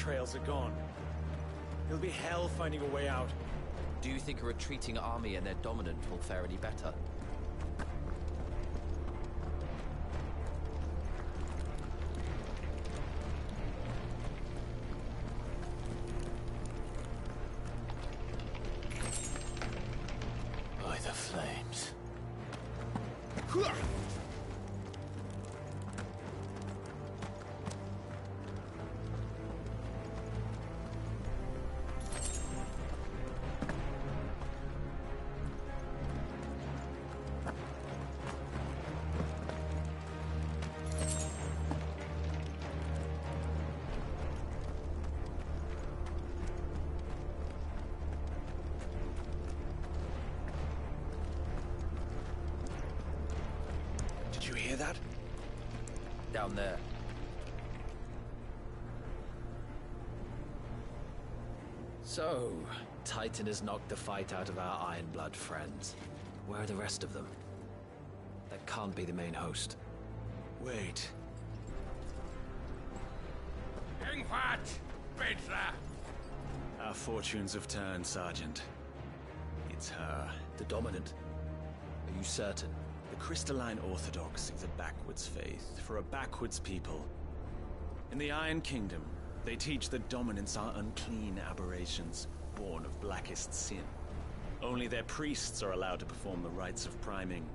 trails are gone. It'll be hell finding a way out. Do you think a retreating army and their dominant will fare any better? By the flames. Did you hear that? Down there. So, Titan has knocked the fight out of our Ironblood friends. Where are the rest of them? That can't be the main host. Wait. Irgendwas! Petra! Our fortunes have turned, Sergeant. It's her. The Dominant? Are you certain? The Crystalline Orthodox is a backwards faith for a backwards people. In the Iron Kingdom, they teach that dominants are unclean aberrations, born of blackest sin. Only their priests are allowed to perform the rites of priming,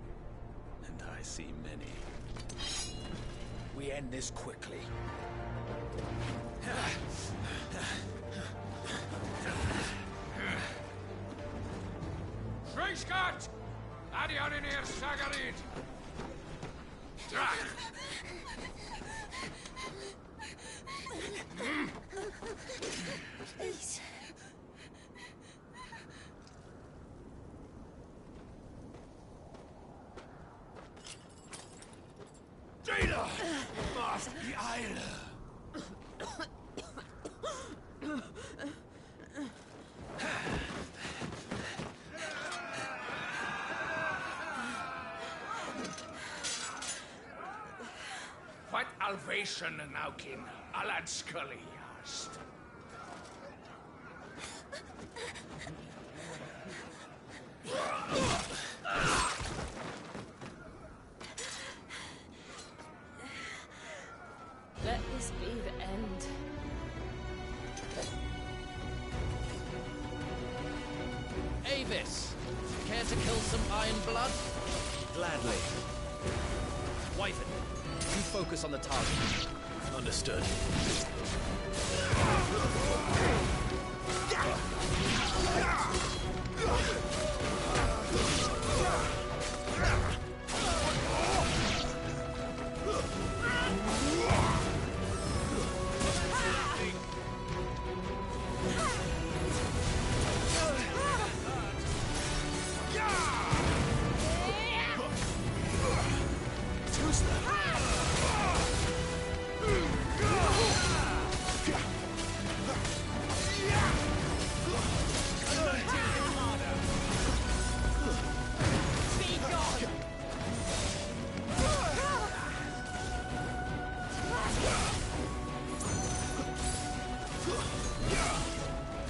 and I see many. We end this quickly. Schwingskart! Adion in hier, Sagarit! Drach! Please. Jada! Macht die Eile! What alvation naukin alad sculliast? Let this be the end. Avis! Care to kill some Ironblood? Gladly. Wyvern, you focus on the target. Understood.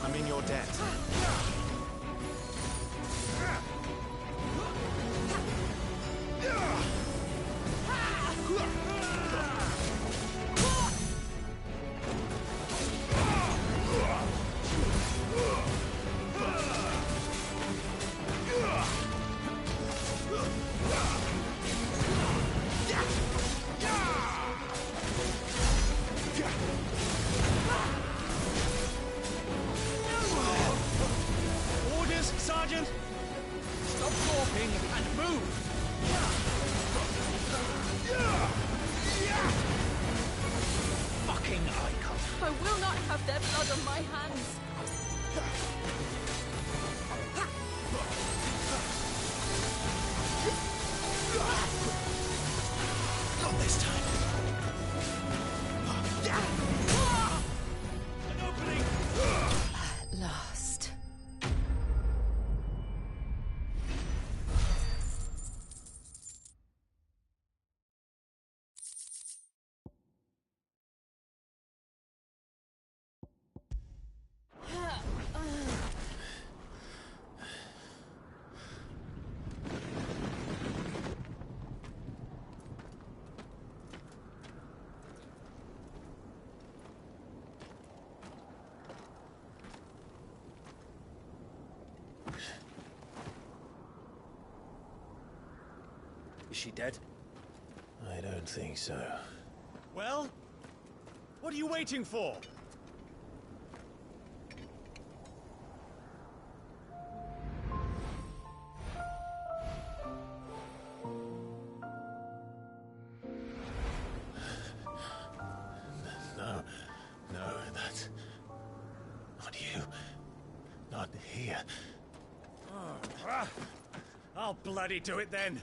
I'm in your debt. Orders, Sergeant! Stop talking and move! Fucking icon. I will not have their blood on my hands. Not this time. An opening! At last. Is she dead? I don't think so. Well? What are you waiting for? No, that's... not you. Not here. I'll bloody do it then.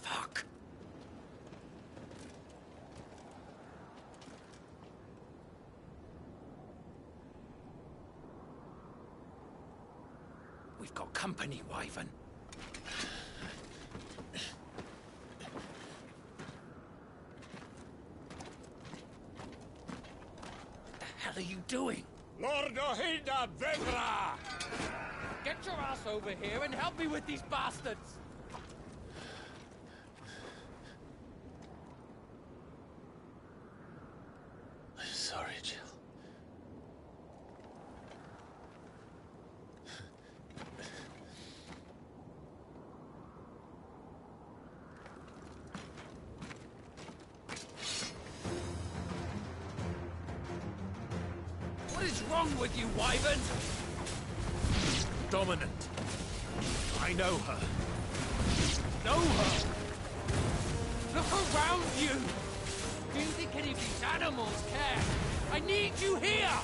Fuck. We've got company, Wyvern. What the hell are you doing? Lord Ohida Vegra! Get your ass over here and help me with these bastards! I'm sorry, Jill. What is wrong with you, Wyvern? Dominant. I know her. Know her? Look around you! Do you think any of these animals care? I need you here!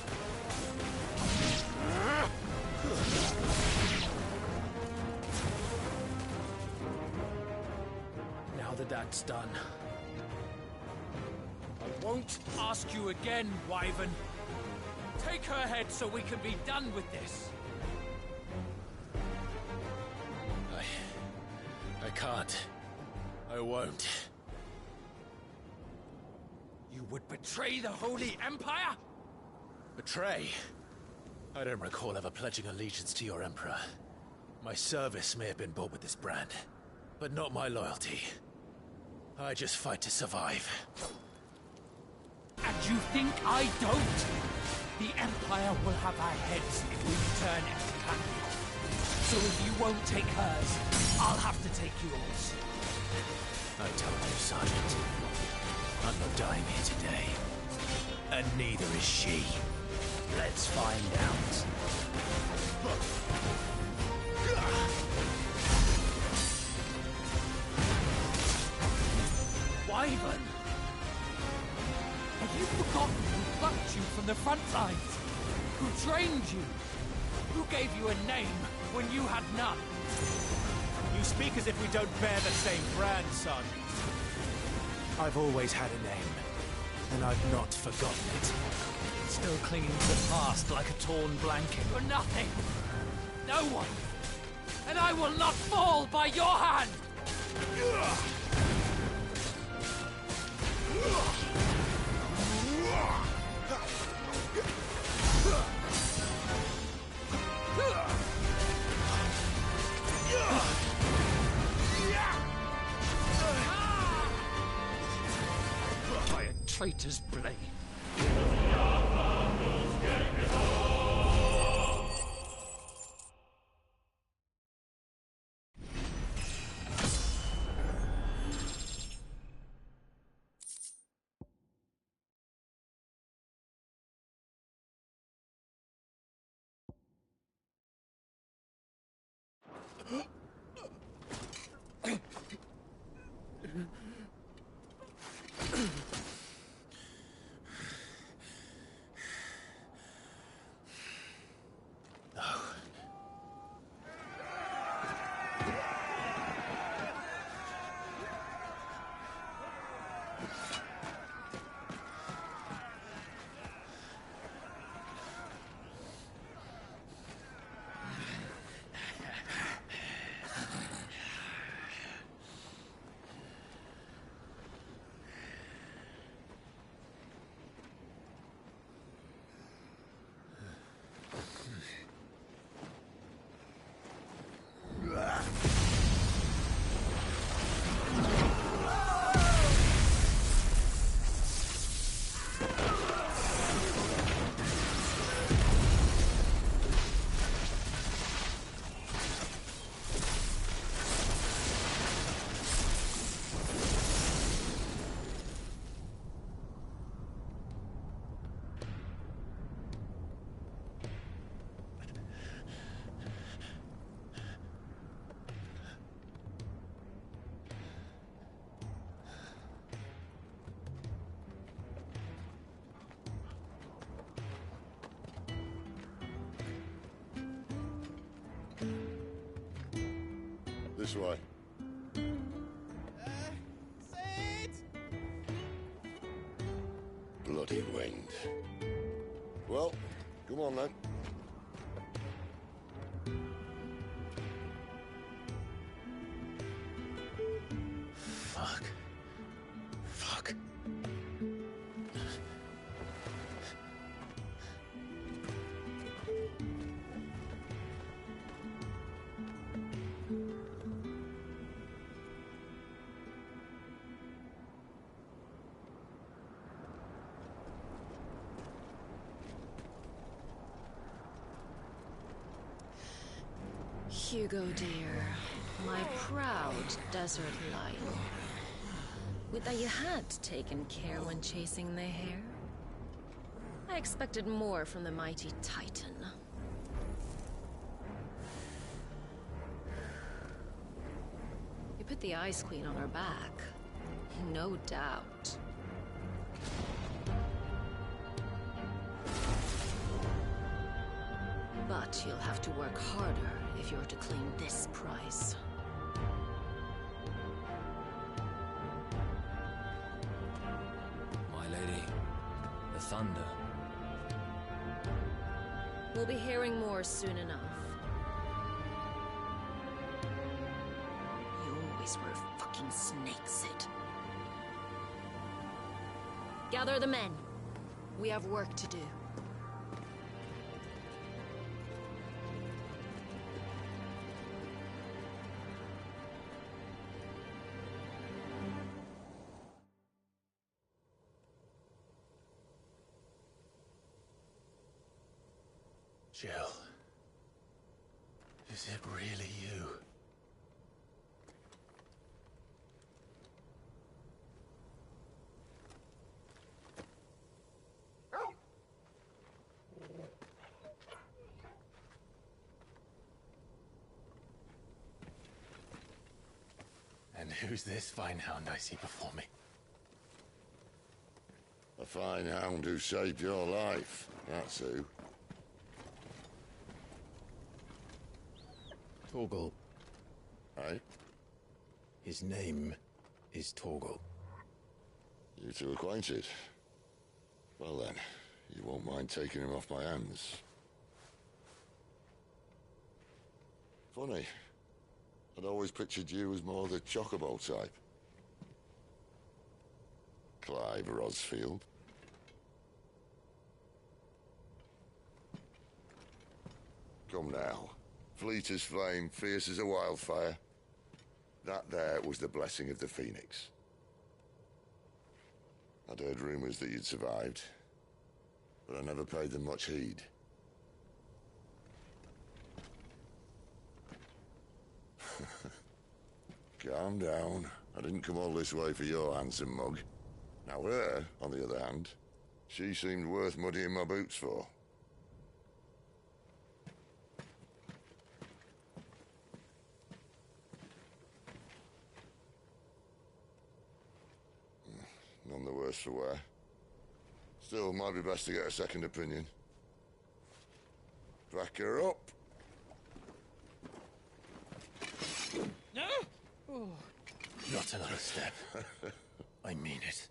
Now that that's done, I won't ask you again, Wyvern. Take her head so we can be done with this. I can't. I won't. You would betray the Holy Empire? Betray? I don't recall ever pledging allegiance to your Emperor. My service may have been bought with this brand, but not my loyalty. I just fight to survive. And you think I don't? The Empire will have our heads if we return empty-handed. So if you won't take hers, I'll have to take yours. I told you, Sergeant. I'm not dying here today. And neither is she. Let's find out. Wyvern! Have you forgotten who plucked you from the front lines? Who trained you? Who gave you a name when you had none? You speak as if we don't bear the same brand, Sergeant. I've always had a name, and I've not forgotten it. Still clinging to the past like a torn blanket. You're nothing. No one. And I will not fall by your hand! By a traitor's blade. This way. Bloody wind. Well, come on then. Fuck. Fuck. Hugo, dear, my proud desert lion. Would that you had taken care when chasing the hare? I expected more from the mighty Titan. You put the Ice Queen on her back, no doubt. But you'll have to work harder if you're to claim this prize. My lady, the thunder. We'll be hearing more soon enough. You always were a fucking snake, Sid. Gather the men. We have work to do. Jill. Is it really you? And who's this fine hound I see before me? A fine hound who saved your life, that's who. Torgal. Eh? His name is Torgal. You two acquainted? Well then, you won't mind taking him off my hands. Funny. I'd always pictured you as more the chocobo type. Clive Rosfield. Come now. Fleet as flame, fierce as a wildfire. That there was the blessing of the Phoenix. I'd heard rumors that you'd survived, but I never paid them much heed. Calm down. I didn't come all this way for your handsome mug. Now her, on the other hand, she seemed worth muddying my boots for. None the worse for wear. Still, might be best to get a second opinion. Back her up. No! Oh. Not another step. I mean it.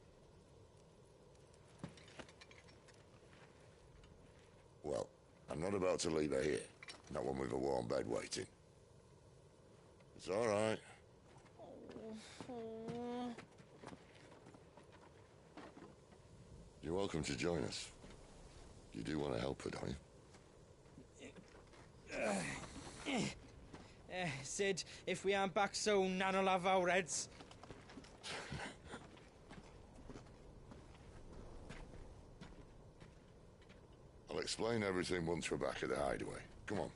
Well, I'm not about to leave her here. Not one with a warm bed waiting. It's all right. You're welcome to join us. You do want to help her, don't you? Sid, if we aren't back soon, Nan'll have our heads. I'll explain everything once we're back at the hideaway. Come on.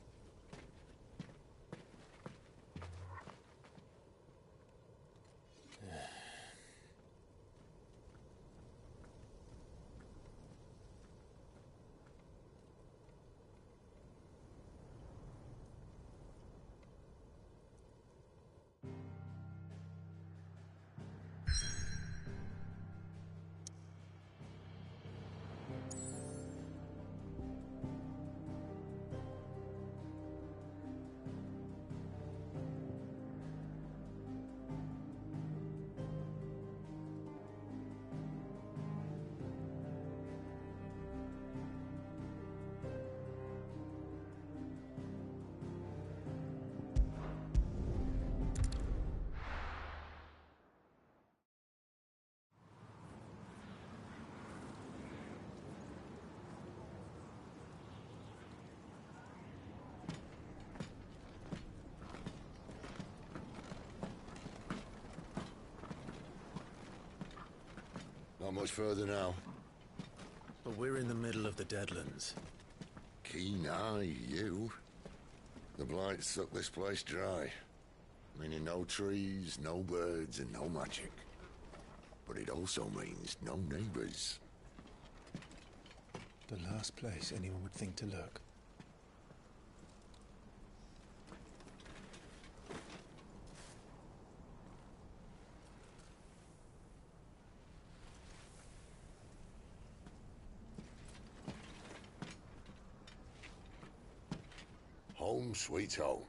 much further now? But we're in the middle of the Deadlands. Keen eye, you. The blight sucked this place dry. Meaning no trees, no birds, and no magic. But it also means no neighbors. The last place anyone would think to look. Home sweet home.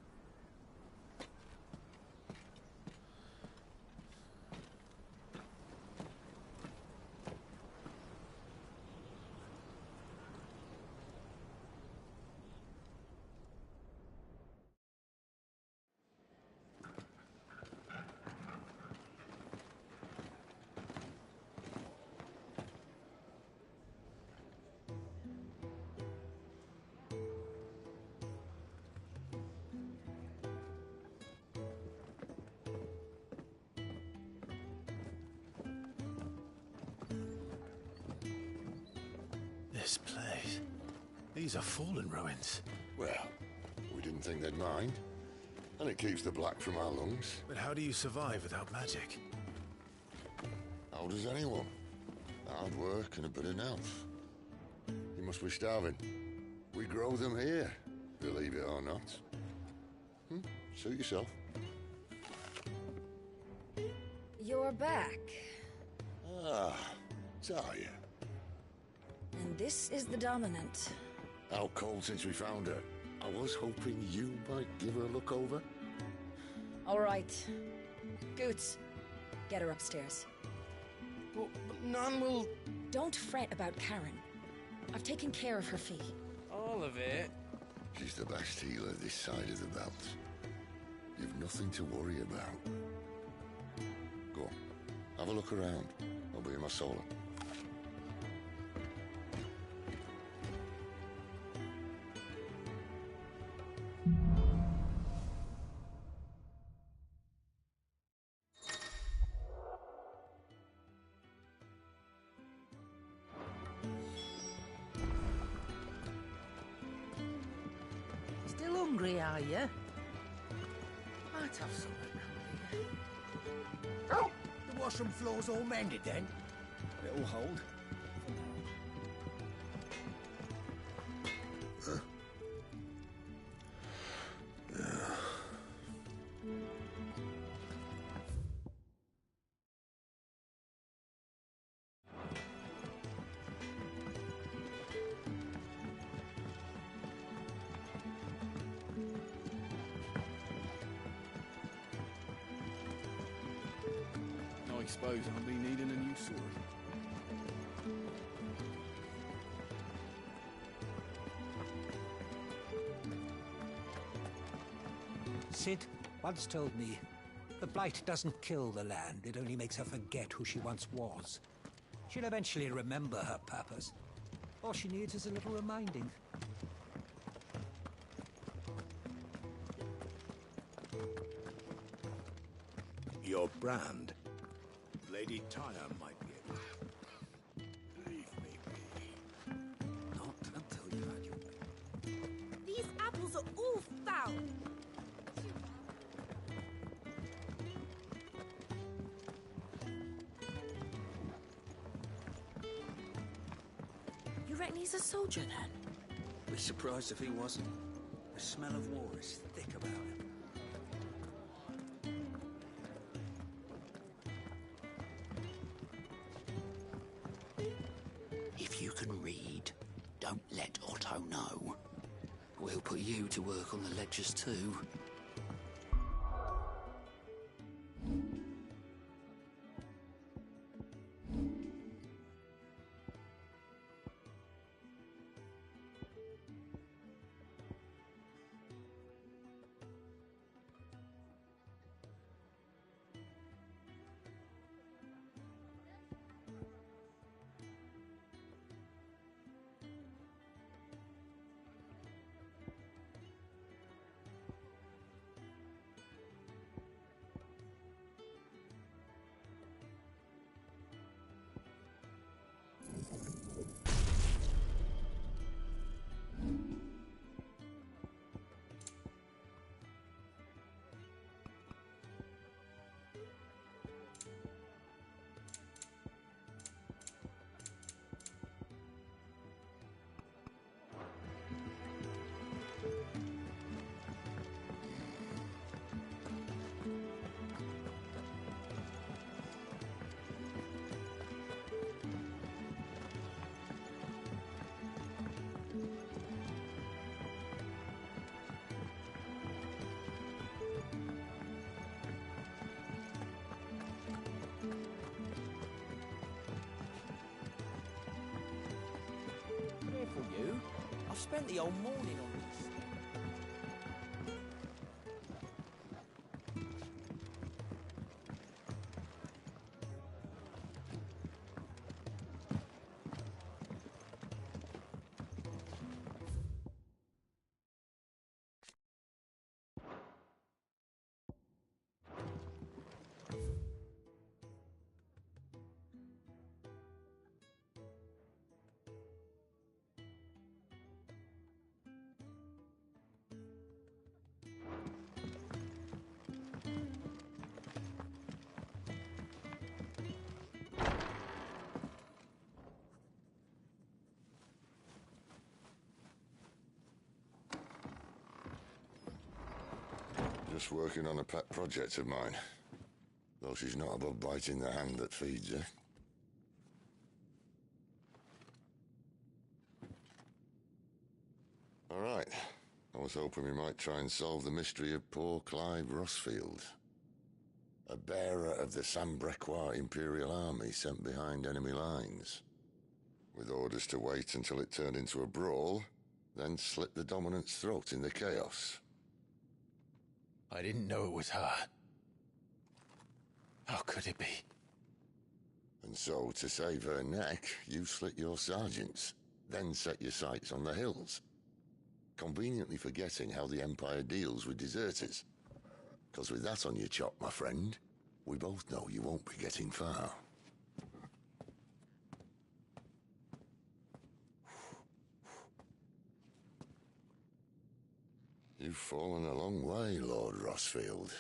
This place. These are fallen ruins. Well, we didn't think they'd mind. And it keeps the black from our lungs. But how do you survive without magic? How does anyone? Hard work and a bit of nerve. You must be starving. We grow them here, believe it or not. Suit yourself. You're back. Ah, Talia. And this is the Dominant. Out cold since we found her. I was hoping you might give her a look over. All right. Goots, get her upstairs. But none will... Don't fret about Karen. I've taken care of her fee. All of it? She's the best healer this side of the belt. You've nothing to worry about. Go on, have a look around. I'll be in my solo. Still hungry, are you? Might have something around here. The washroom floor's all mended then? It'll hold. I suppose I'll be needing a new sword. Sid once told me, the blight doesn't kill the land, it only makes her forget who she once was. She'll eventually remember her purpose. All she needs is a little reminding. Your brand? Lady Tyre might be able to. Leave me be. Not until you've had your way. These apples are all foul. You reckon he's a soldier then? Be surprised if he wasn't. The smell of war is thick about him. If you can read, don't let Otto know. We'll put you to work on the ledgers too. I've spent the whole morning on this. Just working on a pet project of mine. Though she's not above biting the hand that feeds her. All right. I was hoping we might try and solve the mystery of poor Clive Rossfield. A bearer of the Sambrequois Imperial Army sent behind enemy lines. With orders to wait until it turned into a brawl, then slit the dominant's throat in the chaos. I didn't know it was her. How could it be? And so, to save her neck, you slit your sergeants, then set your sights on the hills. Conveniently forgetting how the Empire deals with deserters. Because with that on your chop, my friend, we both know you won't be getting far. You've fallen a long way, Lord Rossfield.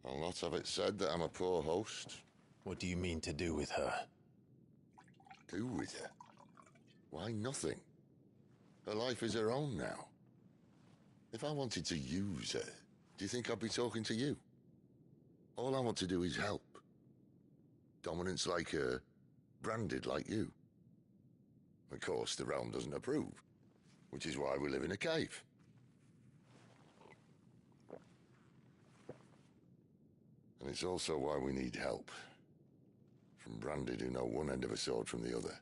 I'll not have it said that I'm a poor host. What do you mean to do with her? Do with her? Why, nothing. Her life is her own now. If I wanted to use her, do you think I'd be talking to you? All I want to do is help. Dominants like her, branded like you. Of course, the realm doesn't approve, which is why we live in a cave. And it's also why we need help. From branded who know one end of a sword from the other.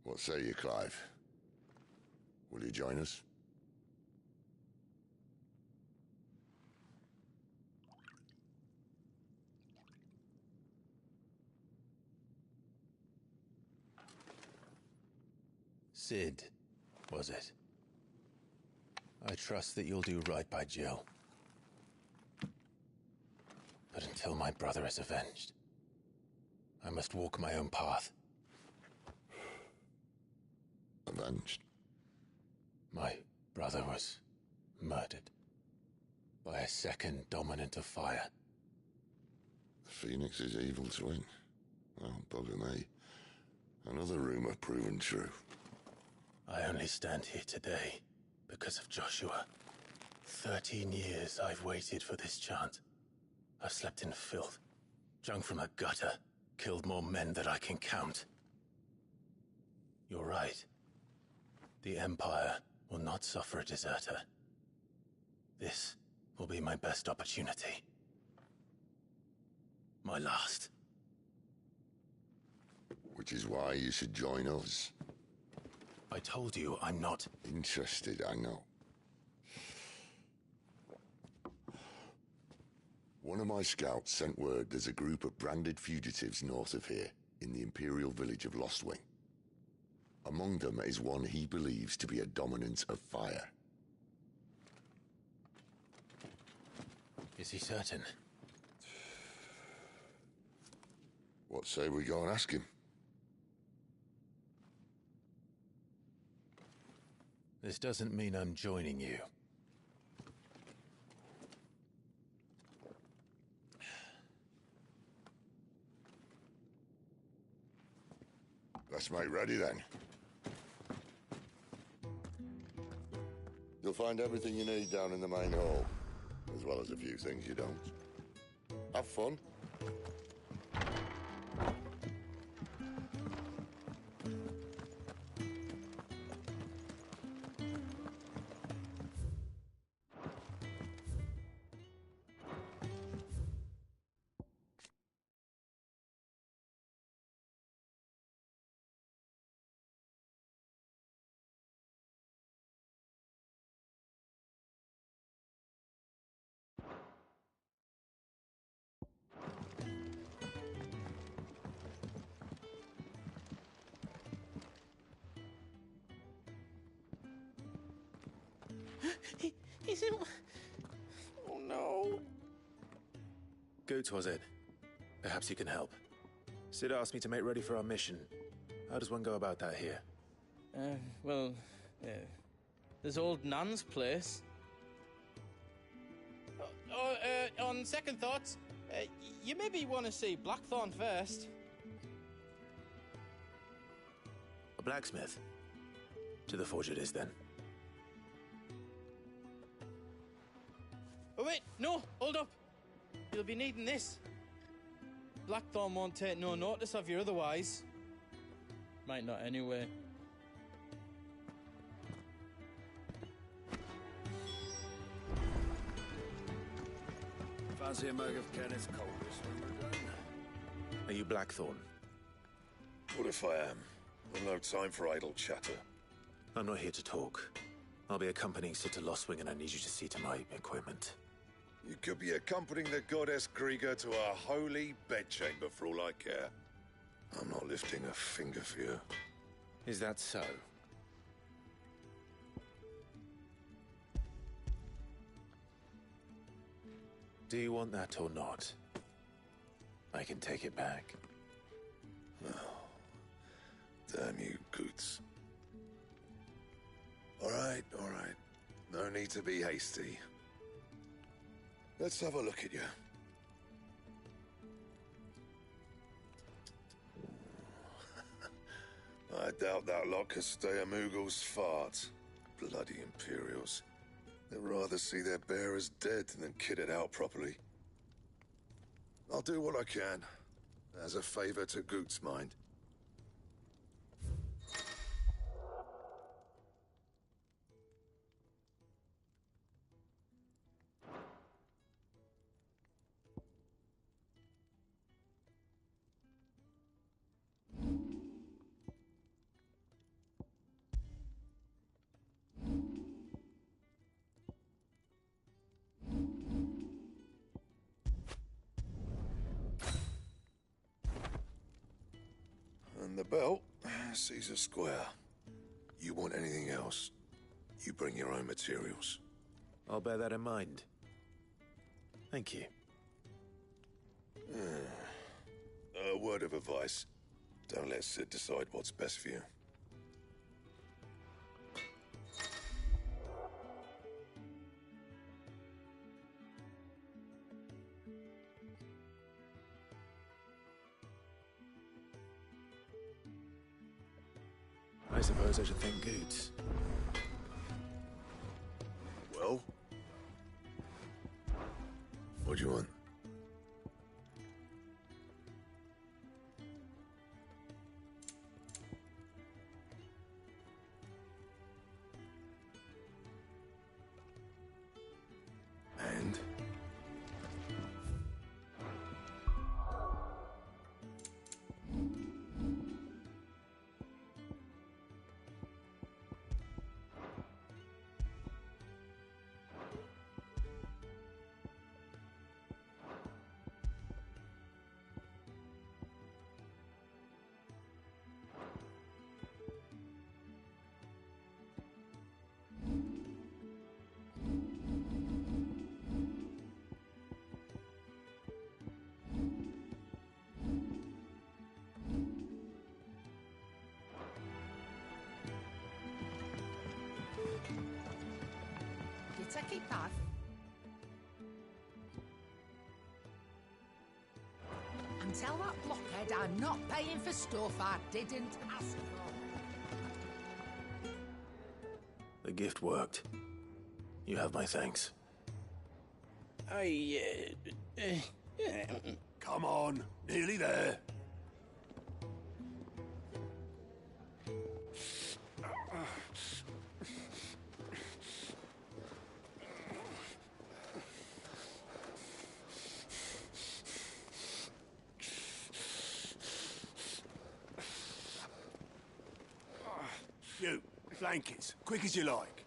What say you, Clive? Will you join us? Sid, was it? I trust that you'll do right by Jill. But until my brother is avenged, I must walk my own path. Avenged? My brother was murdered by a second dominant of fire. The Phoenix's evil twin. Oh, bugger me. Another rumor proven true. I only stand here today because of Joshua. 13 years I've waited for this chance. I've slept in filth, drunk from a gutter, killed more men than I can count. You're right. The Empire will not suffer a deserter. This will be my best opportunity. My last. Which is why you should join us. I told you I'm not interested, I know. One of my scouts sent word there's a group of branded fugitives north of here, in the Imperial village of Lostwing. Among them is one he believes to be a dominant of fire. Is he certain? What say we go and ask him? This doesn't mean I'm joining you. Let's make ready then. You'll find everything you need down in the main hall, as well as a few things you don't. Have fun. He's in... Oh, no. Goots, was it? Perhaps you can help. Sid asked me to make ready for our mission. How does one go about that here? Well, there's old Nan's place. On second thoughts, you maybe want to see Blackthorn first. A blacksmith? To the forge it is, then. Oh, wait, no, hold up. You'll be needing this. Blackthorn won't take no notice of you otherwise. Might not anyway. Fancy a mug of Kenneth Coldest when we're done? Are you Blackthorn? What if I am? I've no time for idle chatter. I'm not here to talk. I'll be accompanying Sid to Lostwing, and I need you to see to my equipment. You could be accompanying the goddess Krieger to our holy bedchamber for all I care. I'm not lifting a finger for you. Is that so? Do you want that or not? I can take it back. Oh, damn you, Goots. All right. No need to be hasty. Let's have a look at you. I doubt that lot could stay a Moogle's fart. Bloody Imperials. They'd rather see their bearers dead than kitted out properly. I'll do what I can, as a favor to Goot's mind. And the belt, Caesar Square. You want anything else, you bring your own materials. I'll bear that in mind. Thank you. A word of advice. Don't let Sid decide what's best for you. I suppose I should thank Goots. Well? What do you want? And? You take it back. And tell that blockhead I'm not paying for stuff I didn't ask for. The gift worked. You have my thanks. Come on, nearly there. You, blankets, quick as you like.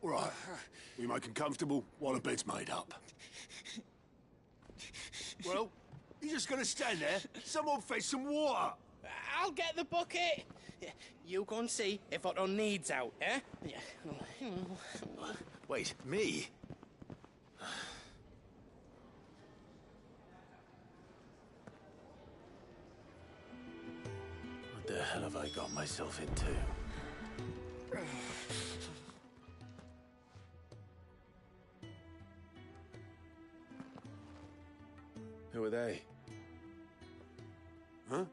All right, we make 'em comfortable while the bed's made up. Well, you just gonna stand there? Someone fetch some water! I'll get the bucket! You go and see if Otto needs out, eh? Wait, me? What the hell have I got myself into? Who are they? Huh?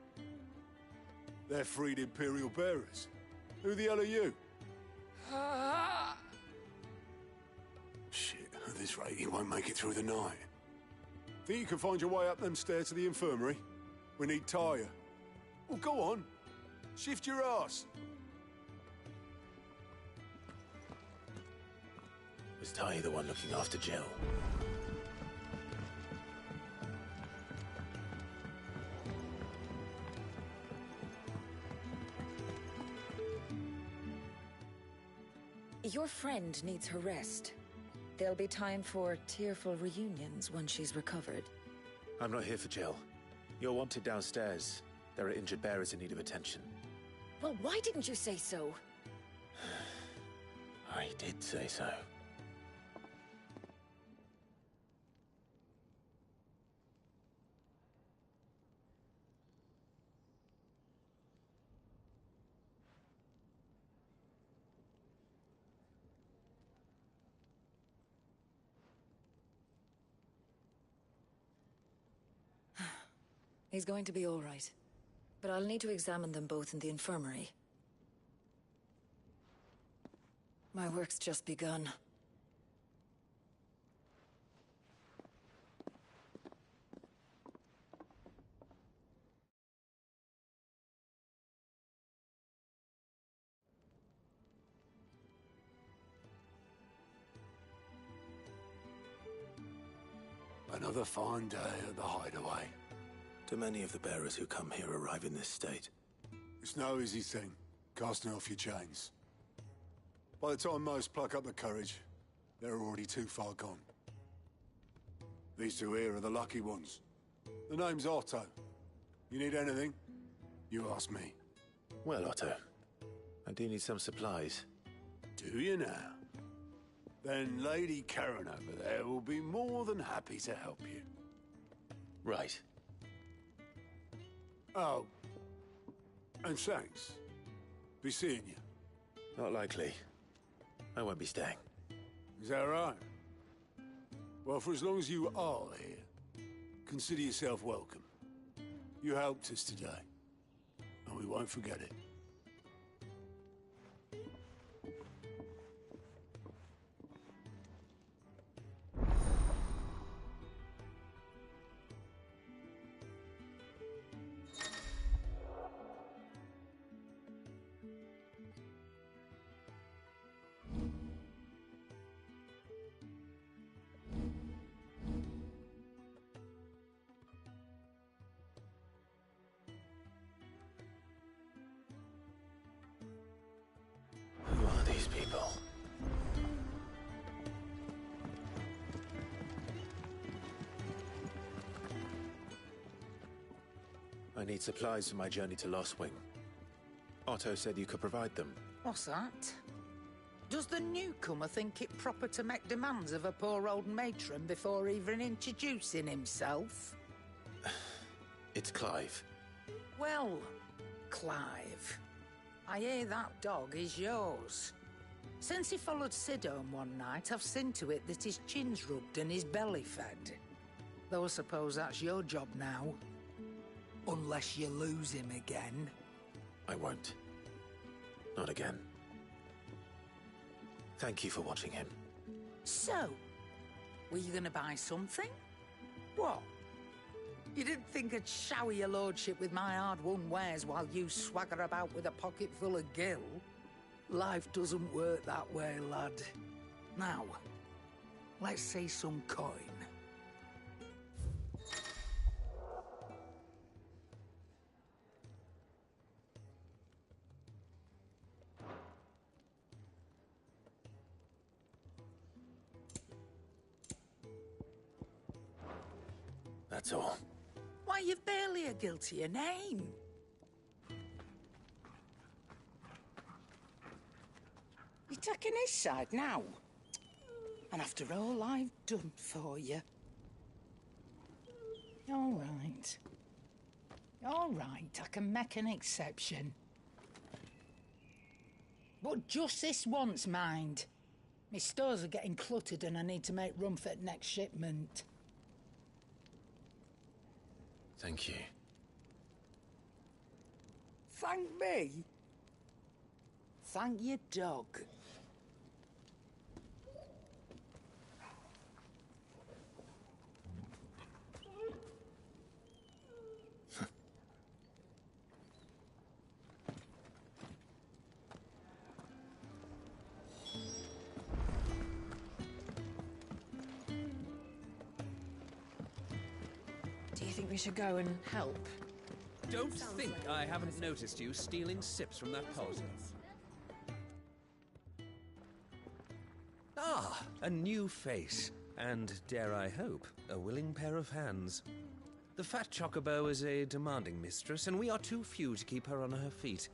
They're freed Imperial bearers. Who the hell are you? Shit, at this rate, he won't make it through the night. Think you can find your way up them stairs to the infirmary? We need Tyre. Well, go on. Shift your ass. Was Ty the one looking after Jill? Your friend needs her rest. There'll be time for tearful reunions once she's recovered. I'm not here for Jill. You're wanted downstairs. There are injured bearers in need of attention. Well, why didn't you say so? I did say so. He's going to be all right. But I'll need to examine them both in the infirmary. My work's just begun. Another fine day at the hideaway. Do many of the bearers who come here arrive in this state? It's no easy thing, casting off your chains. By the time most pluck up the courage, they're already too far gone. These two here are the lucky ones. The name's Otto. You need anything? You ask me. Well, Otto, I do need some supplies. Do you now? Then Lady Karen over there will be more than happy to help you. Right. Oh. And thanks. Be seeing you. Not likely. I won't be staying. Is that right? Well, for as long as you are here, consider yourself welcome. You helped us today, and we won't forget it. Who are these people? I need supplies for my journey to Lost Wing. Otto said you could provide them. What's that? Does the newcomer think it proper to make demands of a poor old matron before even introducing himself? It's Clive. Well, Clive, I hear that dog is yours. Since he followed Sid home one night, I've seen to it that his chin's rubbed and his belly fed. Though I suppose that's your job now. Unless you lose him again. I won't. Not again. Thank you for watching him. So, were you gonna buy something? What? You didn't think I'd shower your lordship with my hard-won wares while you swagger about with a pocket full of gil? Life doesn't work that way, lad. Now, let's see some coin. that's all. Why, you've barely a guiltier name. You're taking his side now? And after all I've done for you. All right. All right, I can make an exception. But just this once, mind. My stores are getting cluttered and I need to make room for the next shipment. Thank you. Thank me? Thank your dog. Do you think we should go and help? Don't think I haven't noticed you stealing sips from that pot. Ah, a new face. And, dare I hope, a willing pair of hands. The fat chocobo is a demanding mistress, and we are too few to keep her on her feet.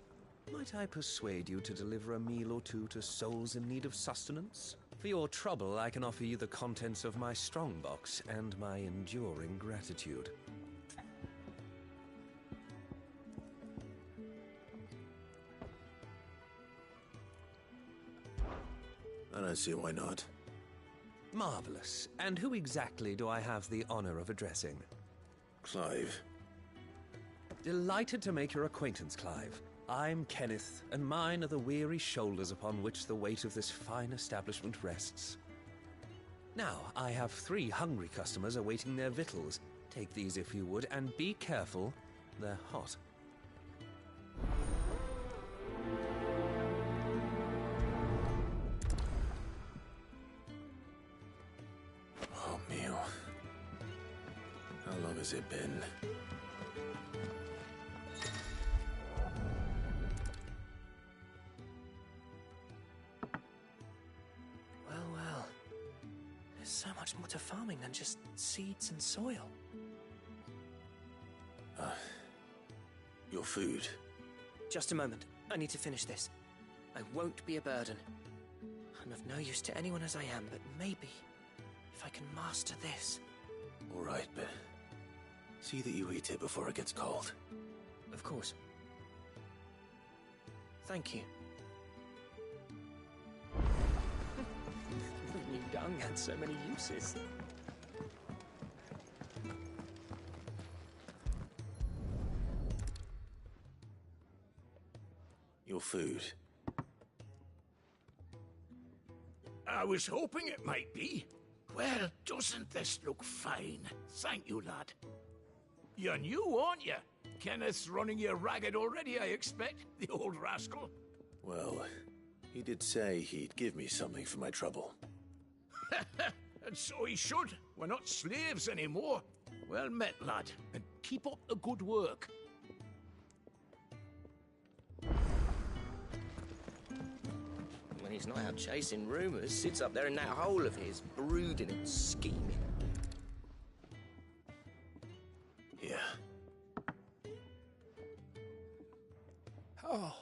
Might I persuade you to deliver a meal or two to souls in need of sustenance? For your trouble, I can offer you the contents of my strongbox and my enduring gratitude. I don't see why not. Marvelous. And who exactly do I have the honor of addressing? Clive. Delighted to make your acquaintance, Clive. I'm Kenneth, and mine are the weary shoulders upon which the weight of this fine establishment rests. Now, I have 3 hungry customers awaiting their victuals. Take these if you would, and be careful, they're hot. Oh, meal. How long has it been? Well. There's so much more to farming than just seeds and soil. Your food. Just a moment. I need to finish this. I won't be a burden. I'm of no use to anyone as I am, but maybe if I can master this. All right, but see that you eat it before it gets cold. Of course. Thank you. Who knew dung had so many uses? Your food. I was hoping it might be. Well, doesn't this look fine? Thank you, lad. You're new, aren't you? Kenneth's running you ragged already, I expect, the old rascal. Well, he did say he'd give me something for my trouble. And so he should. We're not slaves anymore. Well met, lad, and keep up the good work. When he's not out chasing rumors, sits up there in that hole of his, brooding and scheming. Yeah. Oh,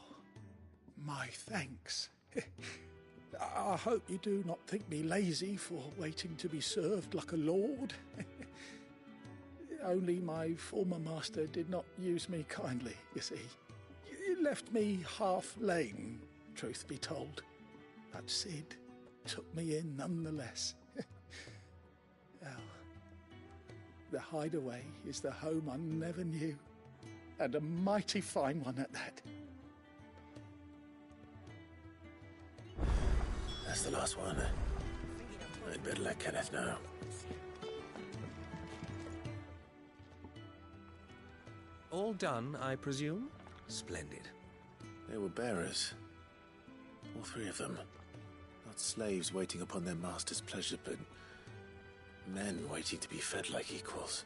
my thanks. I hope you do not think me lazy for waiting to be served like a lord. Only my former master did not use me kindly, you see. He left me half lame, truth be told. But Sid took me in nonetheless. Well, the hideaway is the home I never knew, and a mighty fine one at that. That's the last one. I'd better let Kenneth know. All done, I presume? Splendid. They were bearers. All 3 of them. Not slaves waiting upon their master's pleasure, but men waiting to be fed like equals.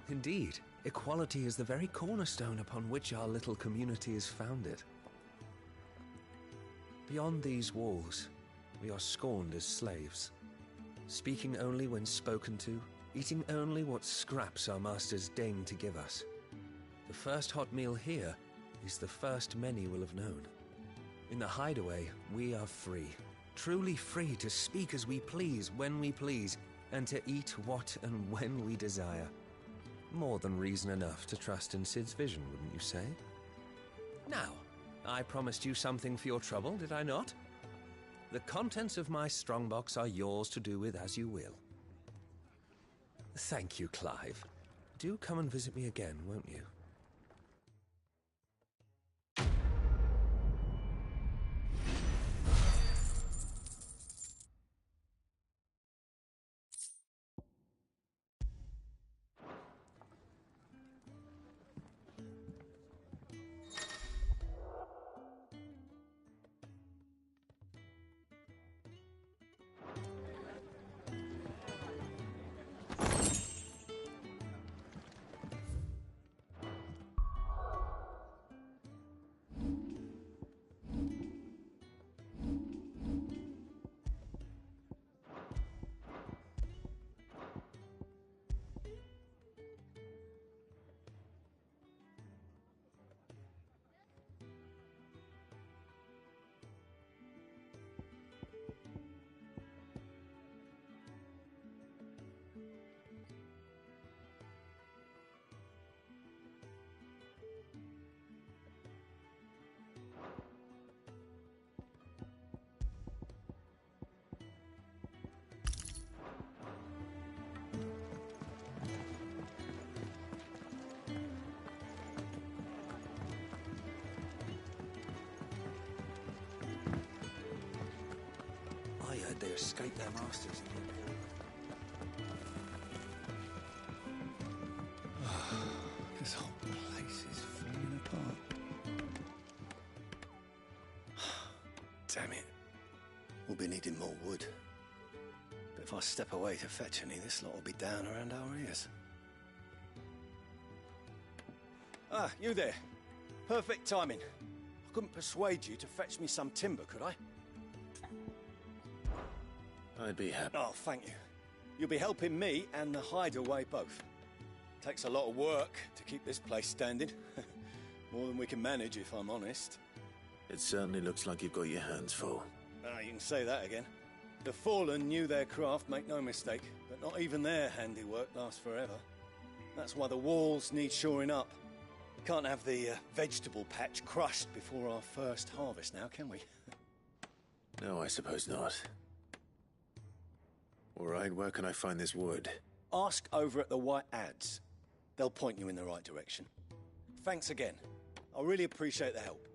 Indeed. Equality is the very cornerstone upon which our little community is founded. Beyond these walls, we are scorned as slaves, speaking only when spoken to, eating only what scraps our masters deign to give us. The first hot meal here is the first many will have known. In the hideaway, we are free. Truly free to speak as we please, when we please, and to eat what and when we desire. More than reason enough to trust in Cid's vision, wouldn't you say? Now, I promised you something for your trouble, did I not? The contents of my strongbox are yours to do with as you will. Thank you, Clive. Do come and visit me again, won't you? They escaped their masters. This whole place is falling apart. Damn it. We'll be needing more wood. But if I step away to fetch any, this lot will be down around our ears. Ah, you there. Perfect timing. I couldn't persuade you to fetch me some timber, could I? I'd be happy. Oh, thank you. You'll be helping me and the hideaway both. Takes a lot of work to keep this place standing. More than we can manage, if I'm honest. It certainly looks like you've got your hands full. Ah, you can say that again. The Fallen knew their craft, make no mistake, but not even their handiwork lasts forever. That's why the walls need shoring up. Can't have the vegetable patch crushed before our first harvest now, can we? No, I suppose not. All right, where can I find this wood? Ask over at the White Ads. They'll point you in the right direction. Thanks again. I really appreciate the help.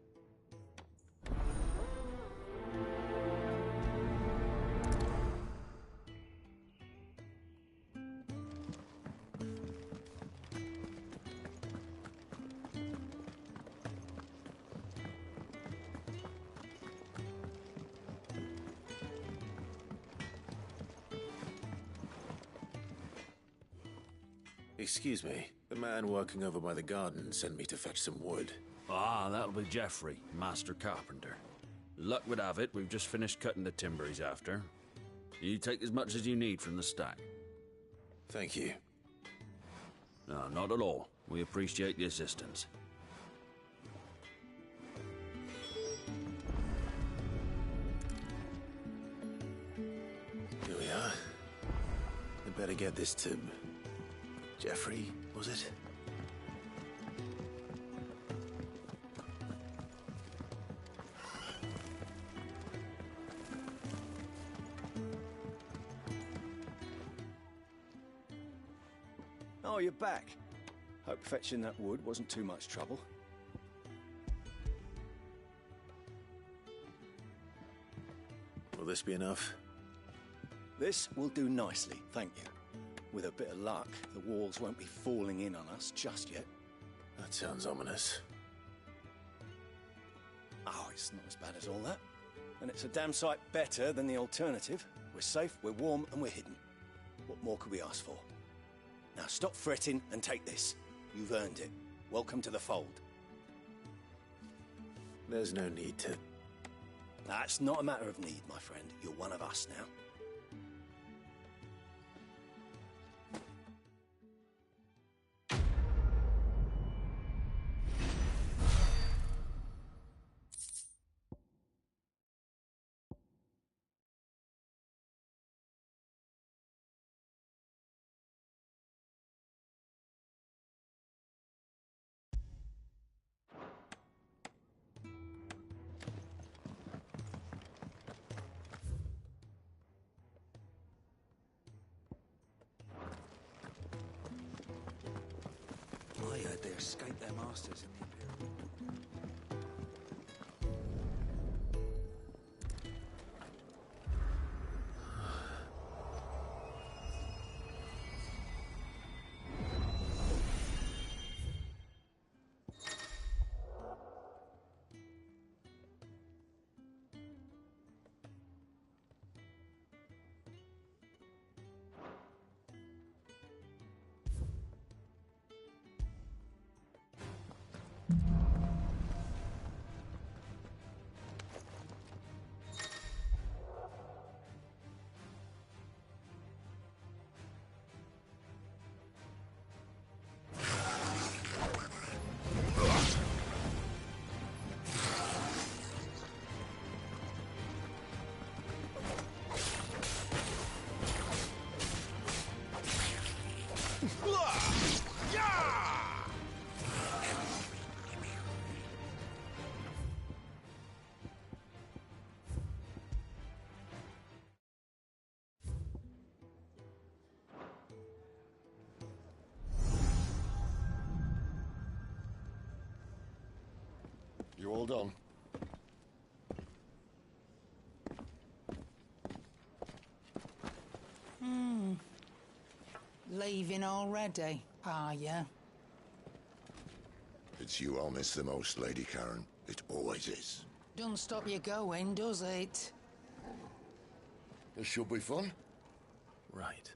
Excuse me, the man working over by the garden sent me to fetch some wood. Ah, that'll be Geoffrey, Master Carpenter. Luck would have it, we've just finished cutting the timber he's after. You take as much as you need from the stack. Thank you. No, not at all. We appreciate the assistance. Here we are. I'd better get this to Geoffrey, was it? Oh, you're back. Hope fetching that wood wasn't too much trouble. Will this be enough? This will do nicely, thank you. With a bit of luck, the walls won't be falling in on us just yet. That sounds ominous. Oh, it's not as bad as all that. And it's a damn sight better than the alternative. We're safe, we're warm, and we're hidden. What more could we ask for? Now stop fretting and take this. You've earned it. Welcome to the fold. There's no need to... That's not a matter of need, my friend. You're one of us now. masters in the Imperial. You all done? Leaving already, are ya? It's you I'll miss the most, Lady Karen. It always is. Don't stop you going, does it? This should be fun. Right.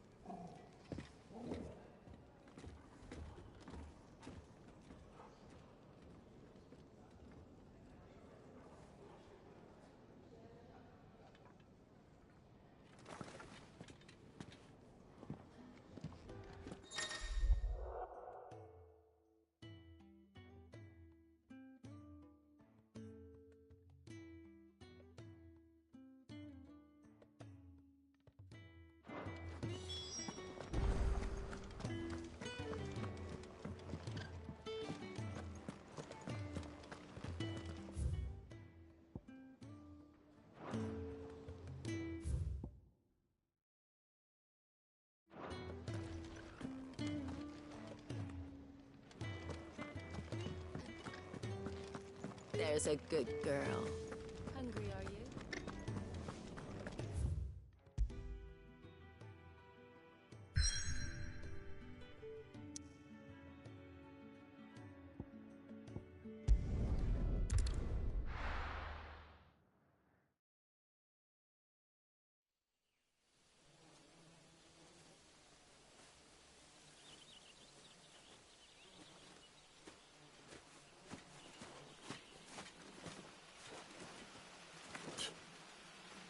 There's a good girl. Hungry, are you?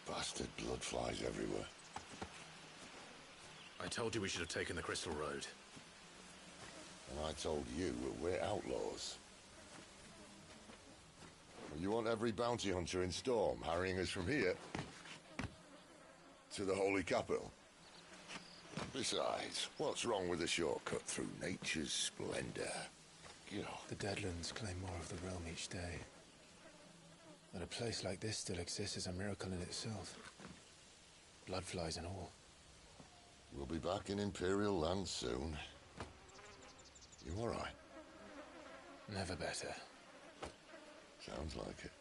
Bastard blood flies everywhere. I told you we should have taken the Crystal Road. And I told you we're outlaws. You want every bounty hunter in Storm harrying us from here to the Holy Capital? Besides, what's wrong with a shortcut through nature's splendor? You know. The Deadlands claim more of the realm each day. That a place like this still exists is a miracle in itself. Bloodflies and all. We'll be back in Imperial land soon. You all right? Never better. Sounds like it.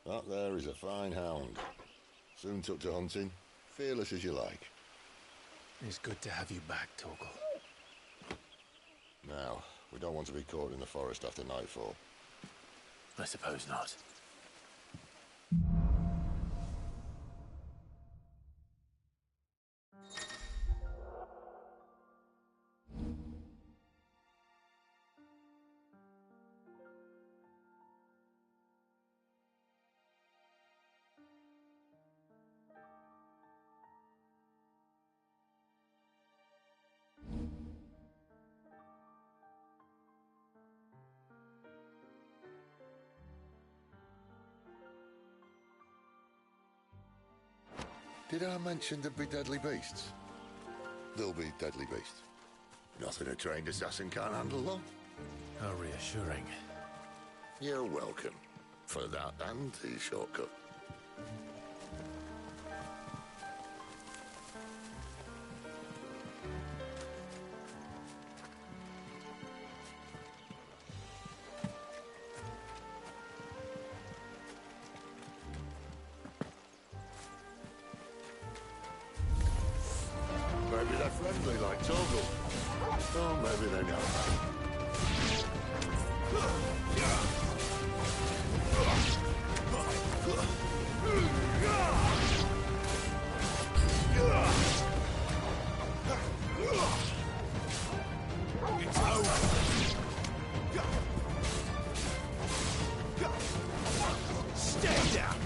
That there is a fine hound. Soon took to hunting. Fearless as you like. It's good to have you back, Torgal. Now, we don't want to be caught in the forest after nightfall. I suppose not. Did I mention there'd be deadly beasts? There'll be deadly beasts. Nothing a trained assassin can't handle, though. How reassuring. You're welcome. For that and the shortcut. They like Toggle. Oh, maybe they know that. It's over. Stay down.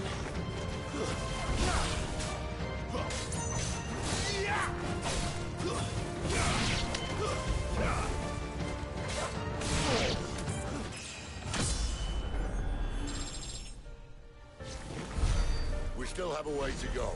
We still have a way to go.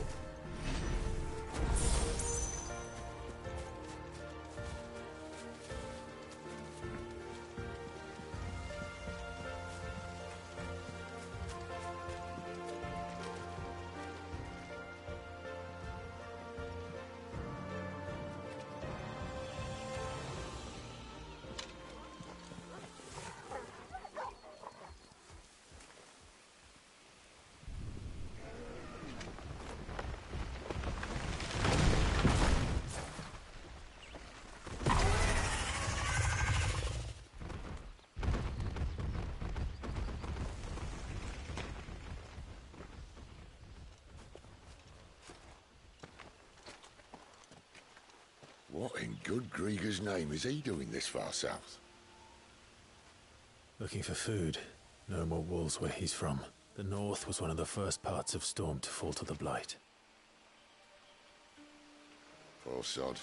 What in good Grieger's name is he doing this far south? Looking for food. No more wolves where he's from. The north was one of the first parts of Storm to fall to the Blight. Poor sod.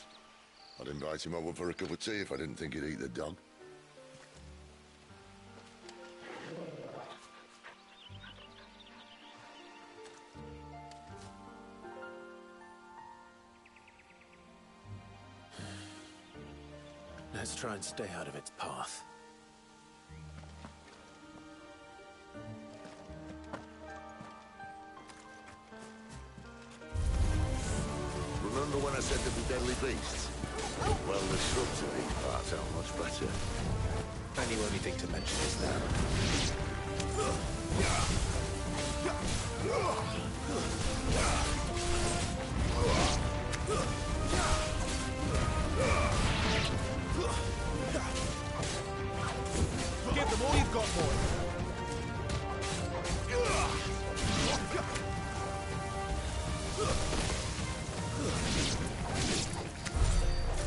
I'd invite him over for a cup of tea if I didn't think he'd eat the dog. Let's try and stay out of its path. Remember when I said there'd be deadly beasts? Well, the shrubs in these parts are much better. And you only think to mention this now. Give them all you've got, boy.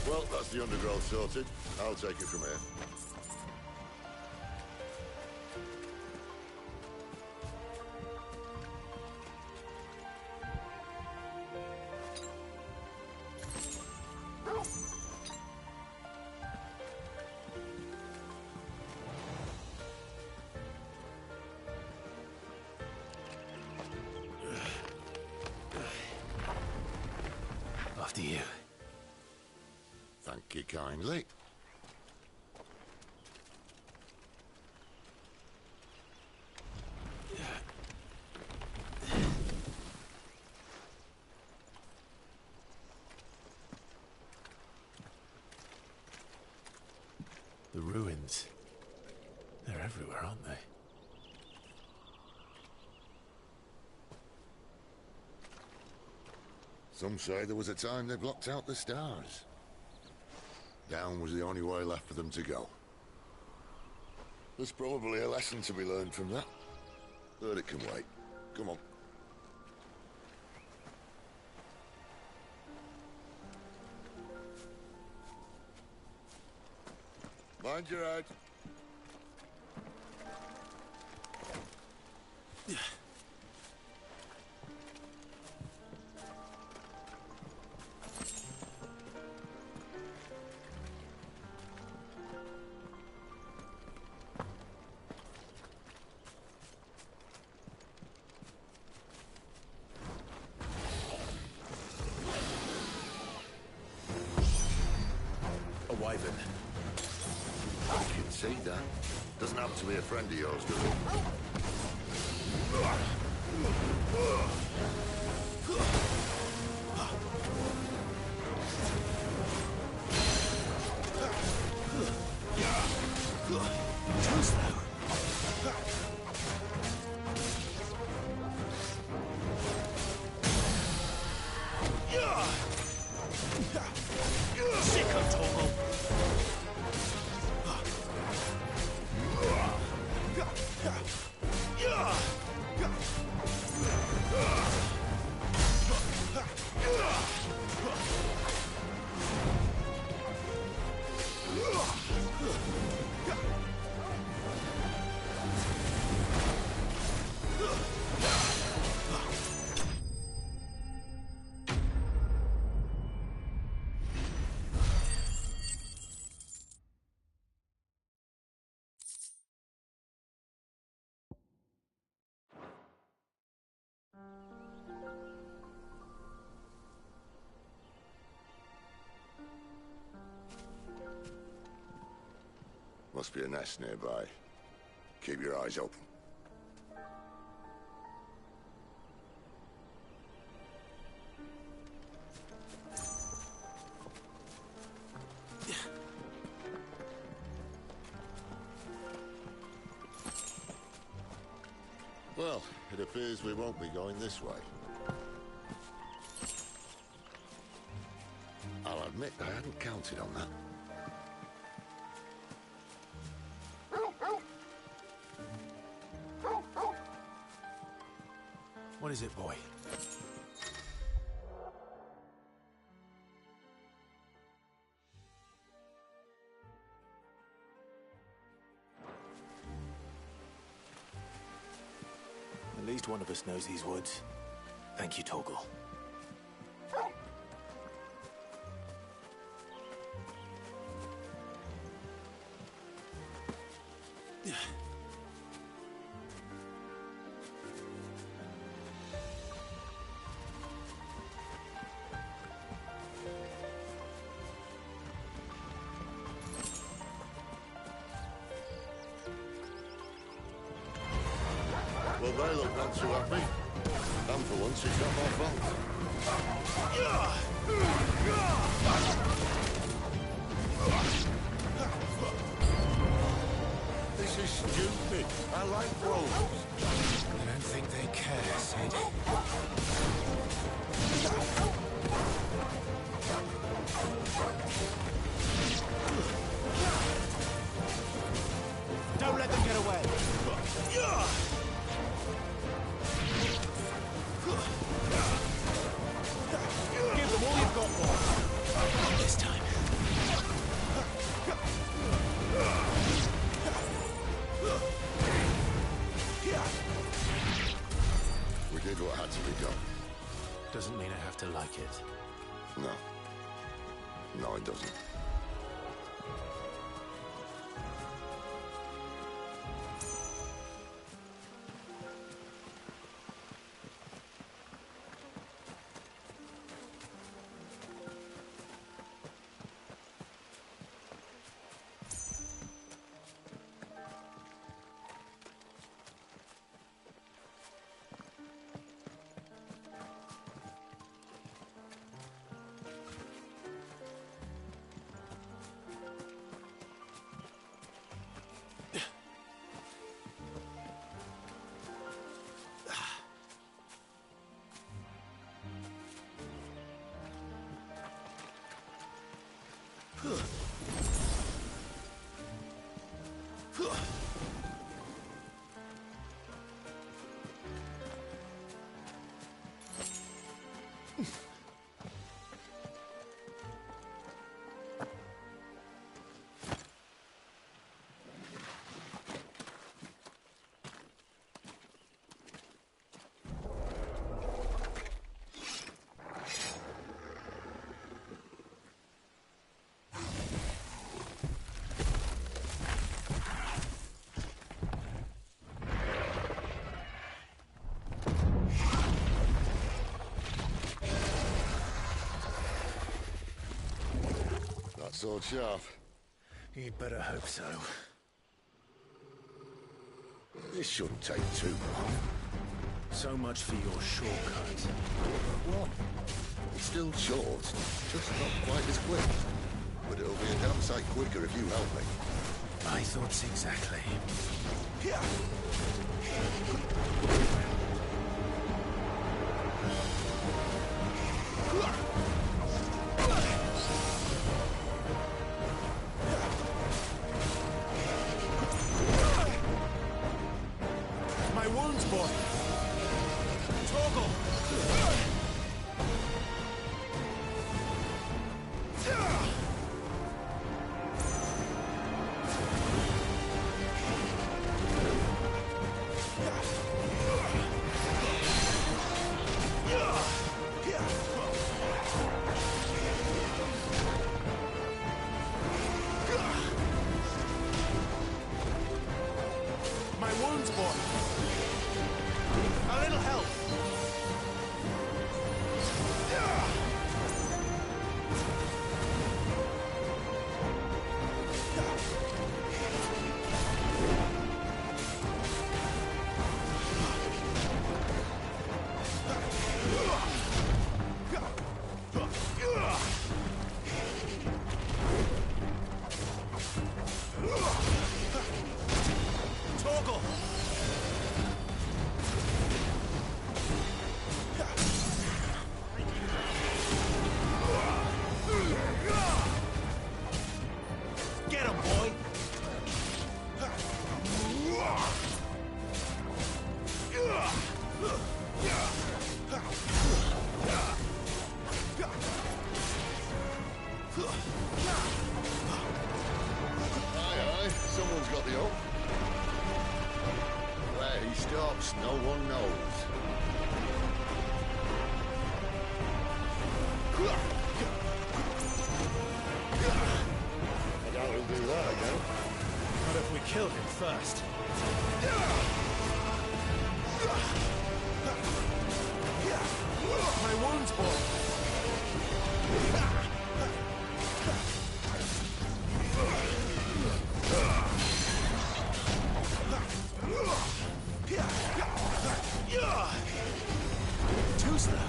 Well, that's the undergrowth sorted. I'll take it from here. After you. Thank you kindly. The ruins. They're everywhere, aren't they? Some say there was a time they blocked out the stars. Down was the only way left for them to go. There's probably a lesson to be learned from that. But it can wait. Come on. Mind your head. A wyvern. I can see that. Doesn't happen to be a friend of yours, does it? Too slow. Must be a nest nearby. Keep your eyes open. Well, it appears we won't be going this way. I'll admit I hadn't counted on that. What is it, boy? At least one of us knows these woods. Thank you, Torgal. Well, they look not too happy. And for once, it's not my fault. This is stupid. I like wolves. I don't think they care, Sid. Don't let them get away. Give them all you've got, boy. Not this time. We did what had to be done. Doesn't mean I have to like it. No. No, it doesn't. Sword sharp. You'd better hope so. This shouldn't take too long. So much for your shortcut. What? It's still short, just not quite as quick. But it'll be a damn sight quicker if you help me. My thoughts exactly. My wounds, boy! Torgal! My wounds, boy! A little help! Morgul! Get him, boy! Aye, someone's got the hook. Where he stops, no one knows. I doubt he'll do that again. Not if we kill him first. My wounds, boy! Too slow.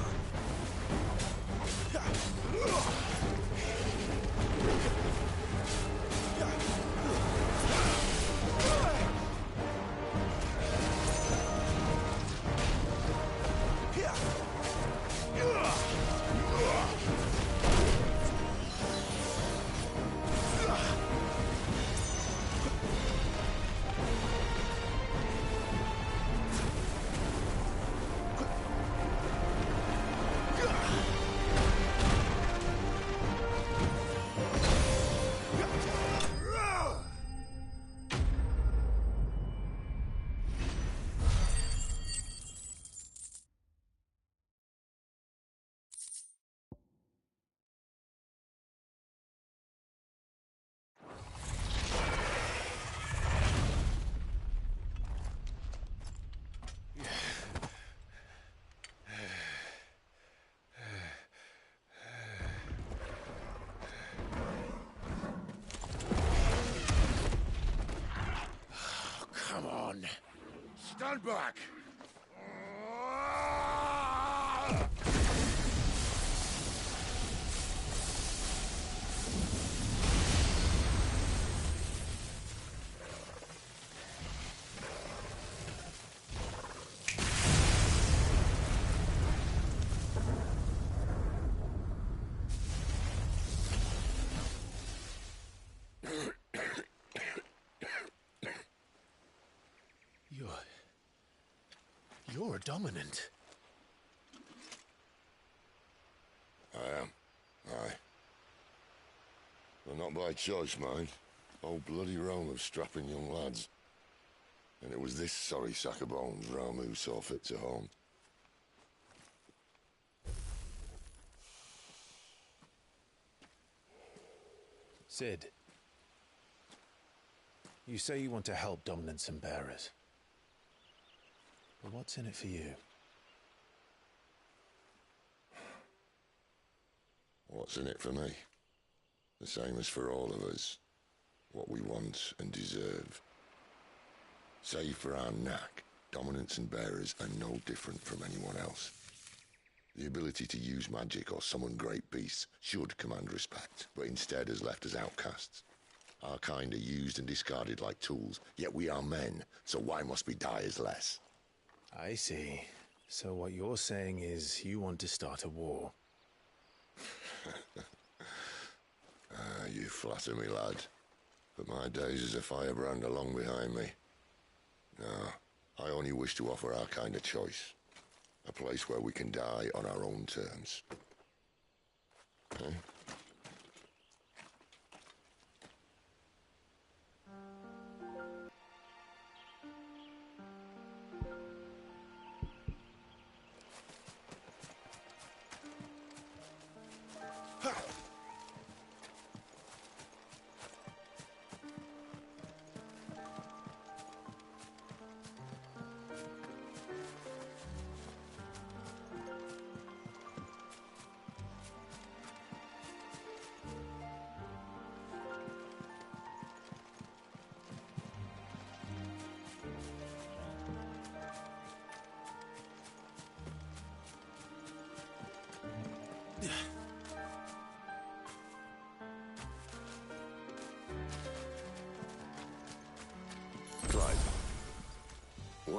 Stand back! You're a dominant. I am. Aye. Well, not by choice, mind. Whole bloody realm of strapping young lads. And it was this sorry sack of bones Ramu saw fit to haunt. Sid, you say you want to help dominants and bearers. But what's in it for you? What's in it for me? The same as for all of us. What we want and deserve. Save for our knack, dominants and bearers are no different from anyone else. The ability to use magic or summon great beasts should command respect, but instead has left us outcasts. Our kind are used and discarded like tools, yet we are men, so why must we die as less? I see. So what you're saying is you want to start a war. You flatter me, lad. But my days as a firebrand are long behind me. No, I only wish to offer our kind a choice. A place where we can die on our own terms. Eh?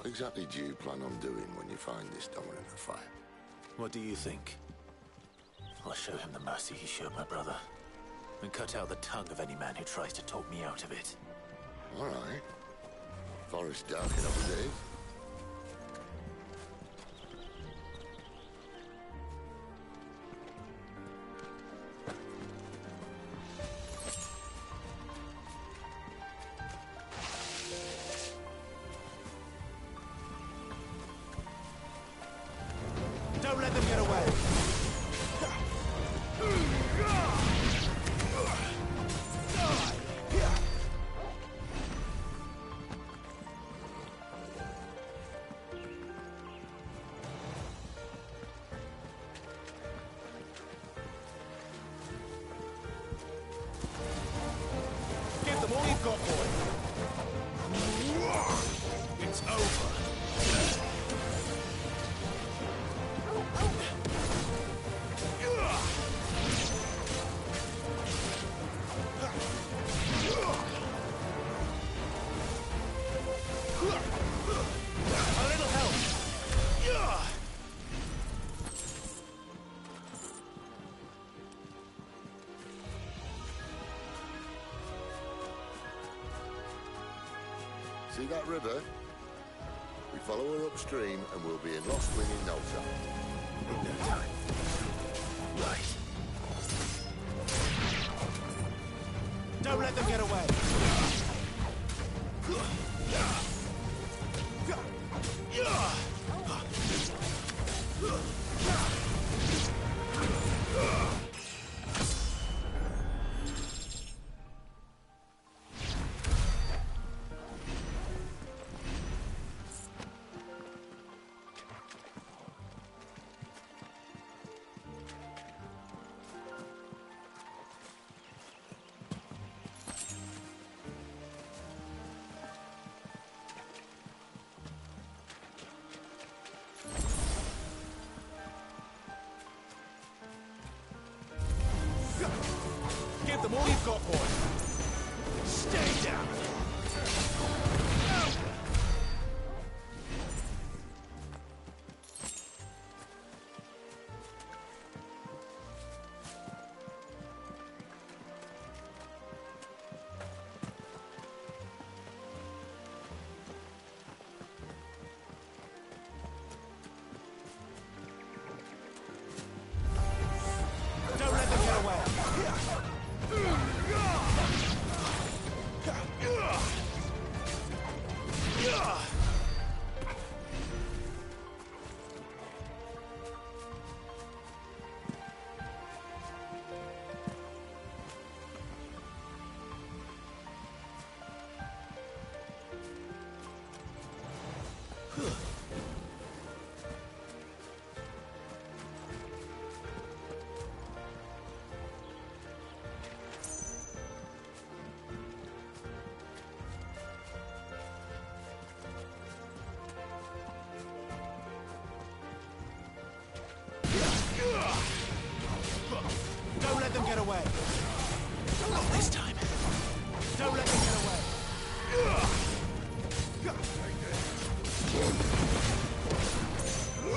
exactly do you plan on doing when you find this dominant affair? What do you think? I'll show him the mercy he showed my brother, and cut out the tongue of any man who tries to talk me out of it. All right. Forest dark enough as it is. Don't let them get away! Give them all you've got, boy! It's over! A little help! See that river? We follow her upstream and we'll be in Lost Wing in no time. No time. Right. Don't let them get away! Give them all you've got, boy! Stay down! Don't let them get away! Don't let them get away! Not this time! Don't let them get away!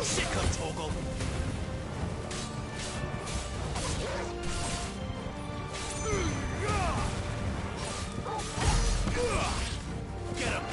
Sick of Torgal! Get him!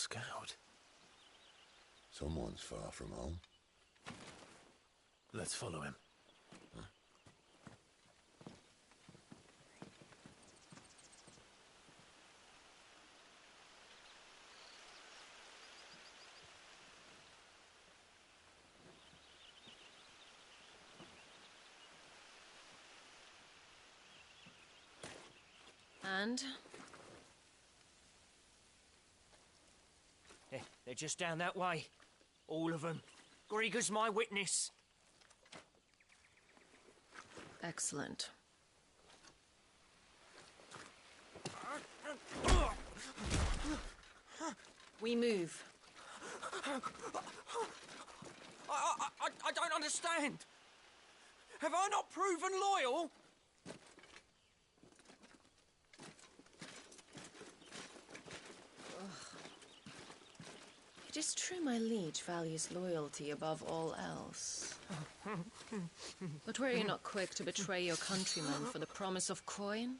scout. Someone's far from home. Let's follow him. And? They're just down that way. All of them. Grieger's my witness. Excellent. We move. I don't understand. Have I not proven loyal? It is true my liege values loyalty above all else. But were you not quick to betray your countrymen for the promise of coin?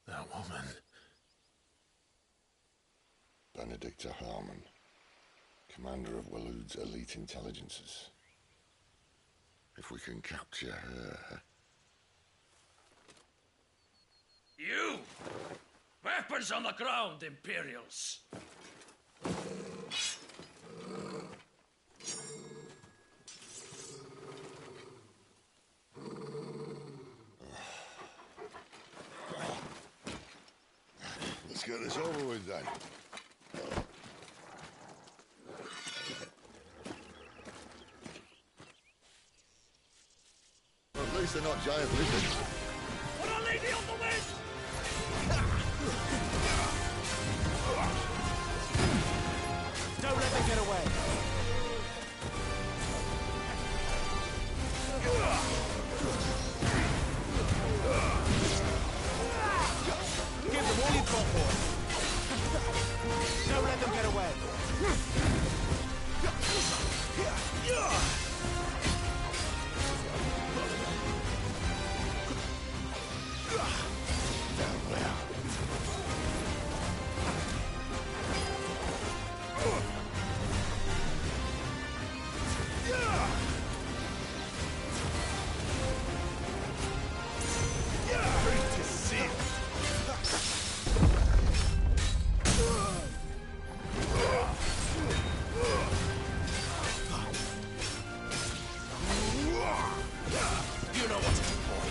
That woman. Benedicta Harmon, commander of Waloed's elite intelligences. If we can capture her... You! Weapons on the ground, Imperials! Let's get this over with then. Well, at least they're not giant lizards. Put a lady on the wind! Don't let them get away. Give them all you've got, boy. Don't let them get away. Down there. Great to see you. You know what to do, boy.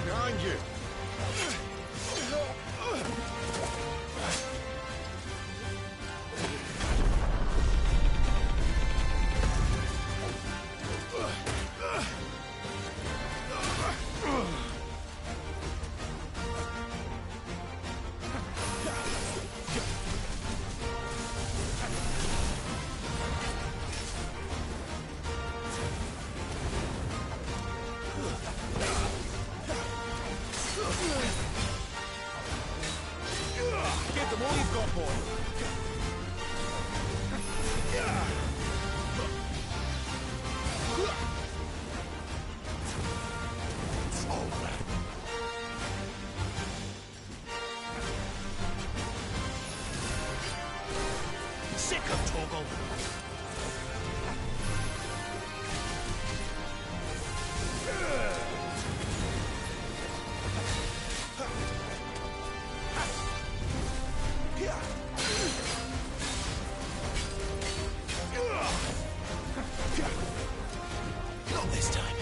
Behind you. Give them all you've got, boy. It's over. Sick of Torgal. Not this time.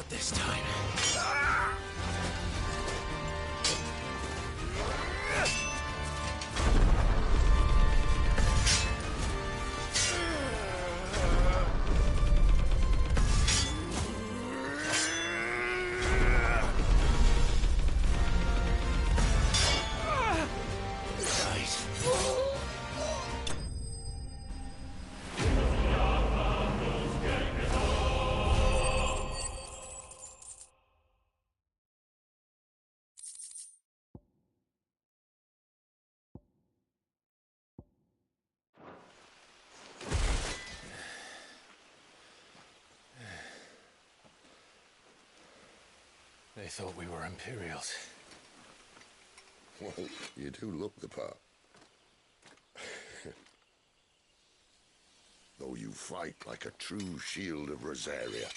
Not this time. They thought we were Imperials. Well, you do look the part. Though you fight like a true shield of Rosaria,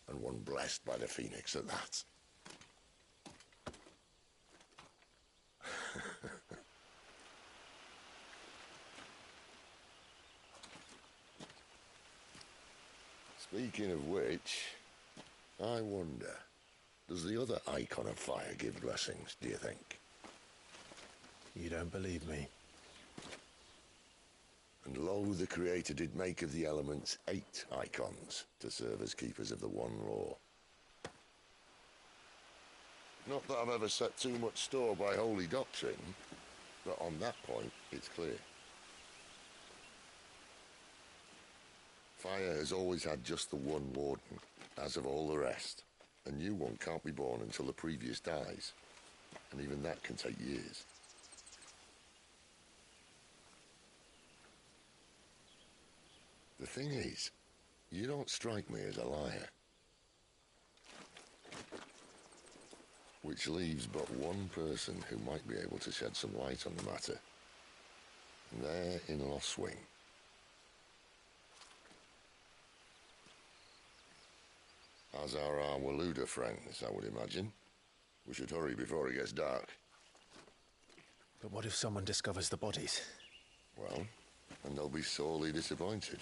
and one blessed by the Phoenix at that. Speaking of which, I wonder, does the other Icon of Fire give blessings, do you think? You don't believe me? And lo, the Creator did make of the elements 8 Icons to serve as keepers of the one law. Not that I've ever set too much store by holy doctrine, but on that point, it's clear. Fire has always had just the one warden, as of all the rest. A new one can't be born until the previous dies, and even that can take years. The thing is, you don't strike me as a liar. Which leaves but one person who might be able to shed some light on the matter. And they're in Lost Wing. As are our Waluda friends, I would imagine. We should hurry before it gets dark. But what if someone discovers the bodies? Well, and they'll be sorely disappointed.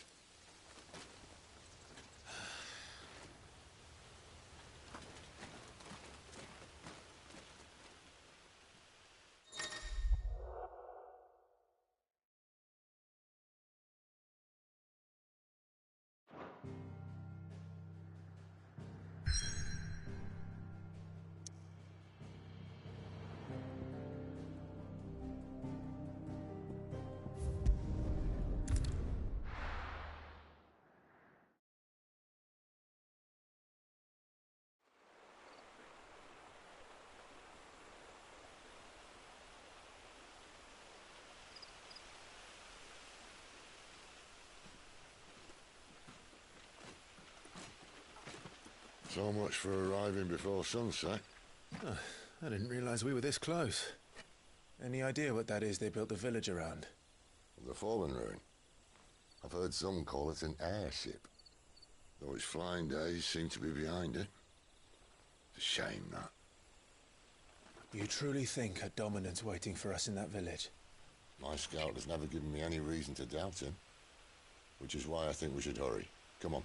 So much for arriving before sunset. Oh, I didn't realize we were this close. Any idea what that is they built the village around? The Fallen Ruin. I've heard some call it an airship. Though its flying days seem to be behind it. It's a shame, that. You truly think a dominant's waiting for us in that village? My scout has never given me any reason to doubt him. Which is why I think we should hurry. Come on.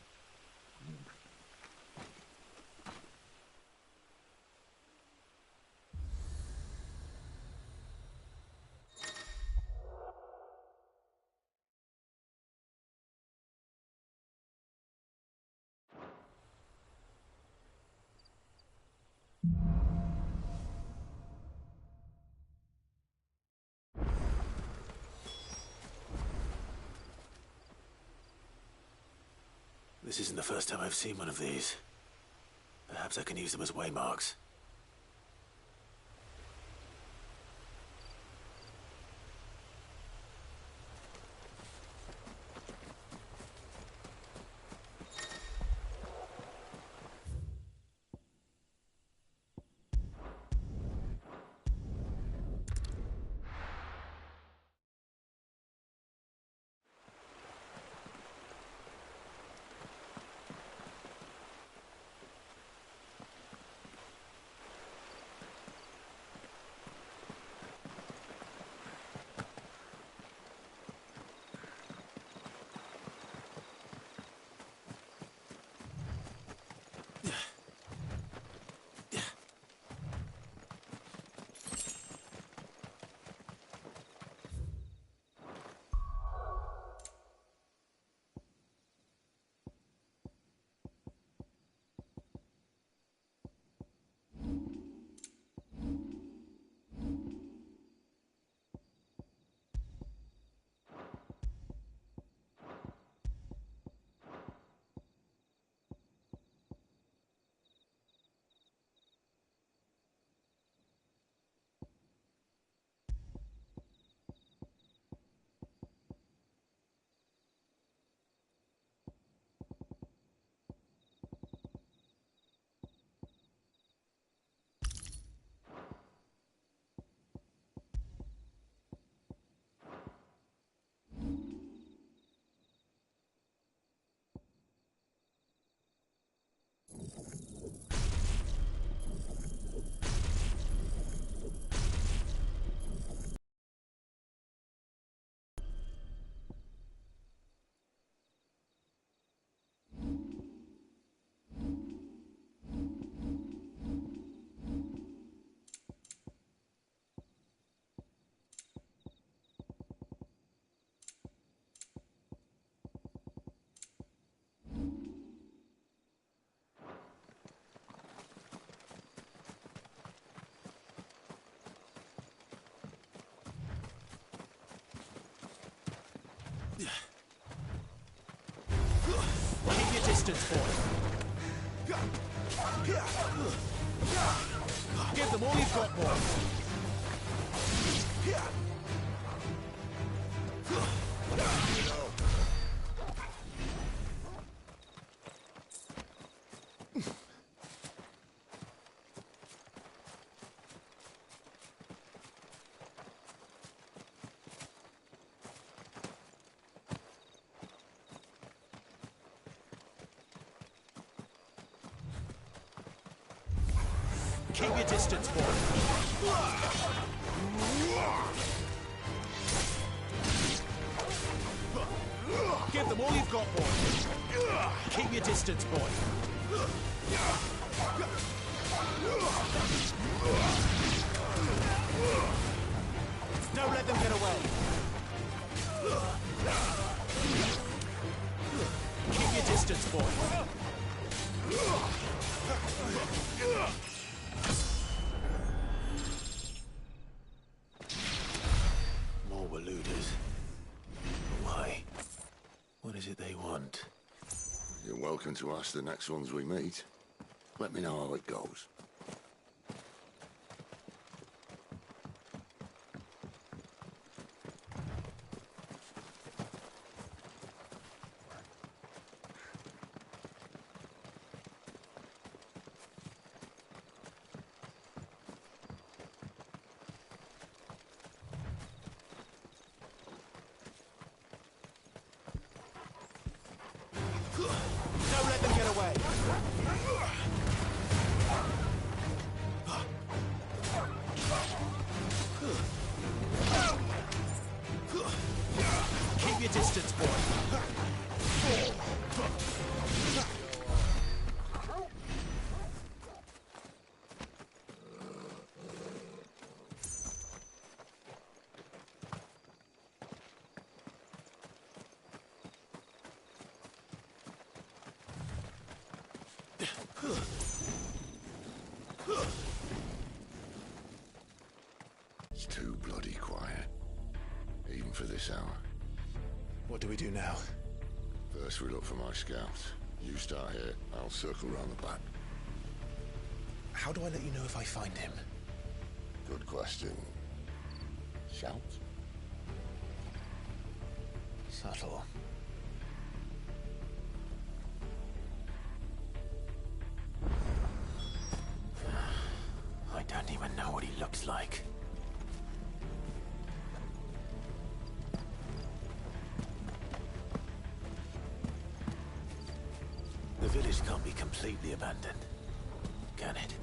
This isn't the first time I've seen one of these. Perhaps I can use them as waymarks. distance, boy. Give them all you've got, boy. Keep your distance, boy. Give them all you've got, boy. Keep your distance, boy. Don't let them get away. Keep your distance, boy. More Waluders. Why? What is it they want? You're welcome to ask the next ones we meet. Let me know how it goes. Don't let them get away. Keep your distance, boy. It's too bloody quiet. Even for this hour. What do we do now? First we look for my scouts. You start here, I'll circle round the back. How do I let you know if I find him? Good question. Shout? Subtle. I don't even know what he looks like. The village can't be completely abandoned, can it?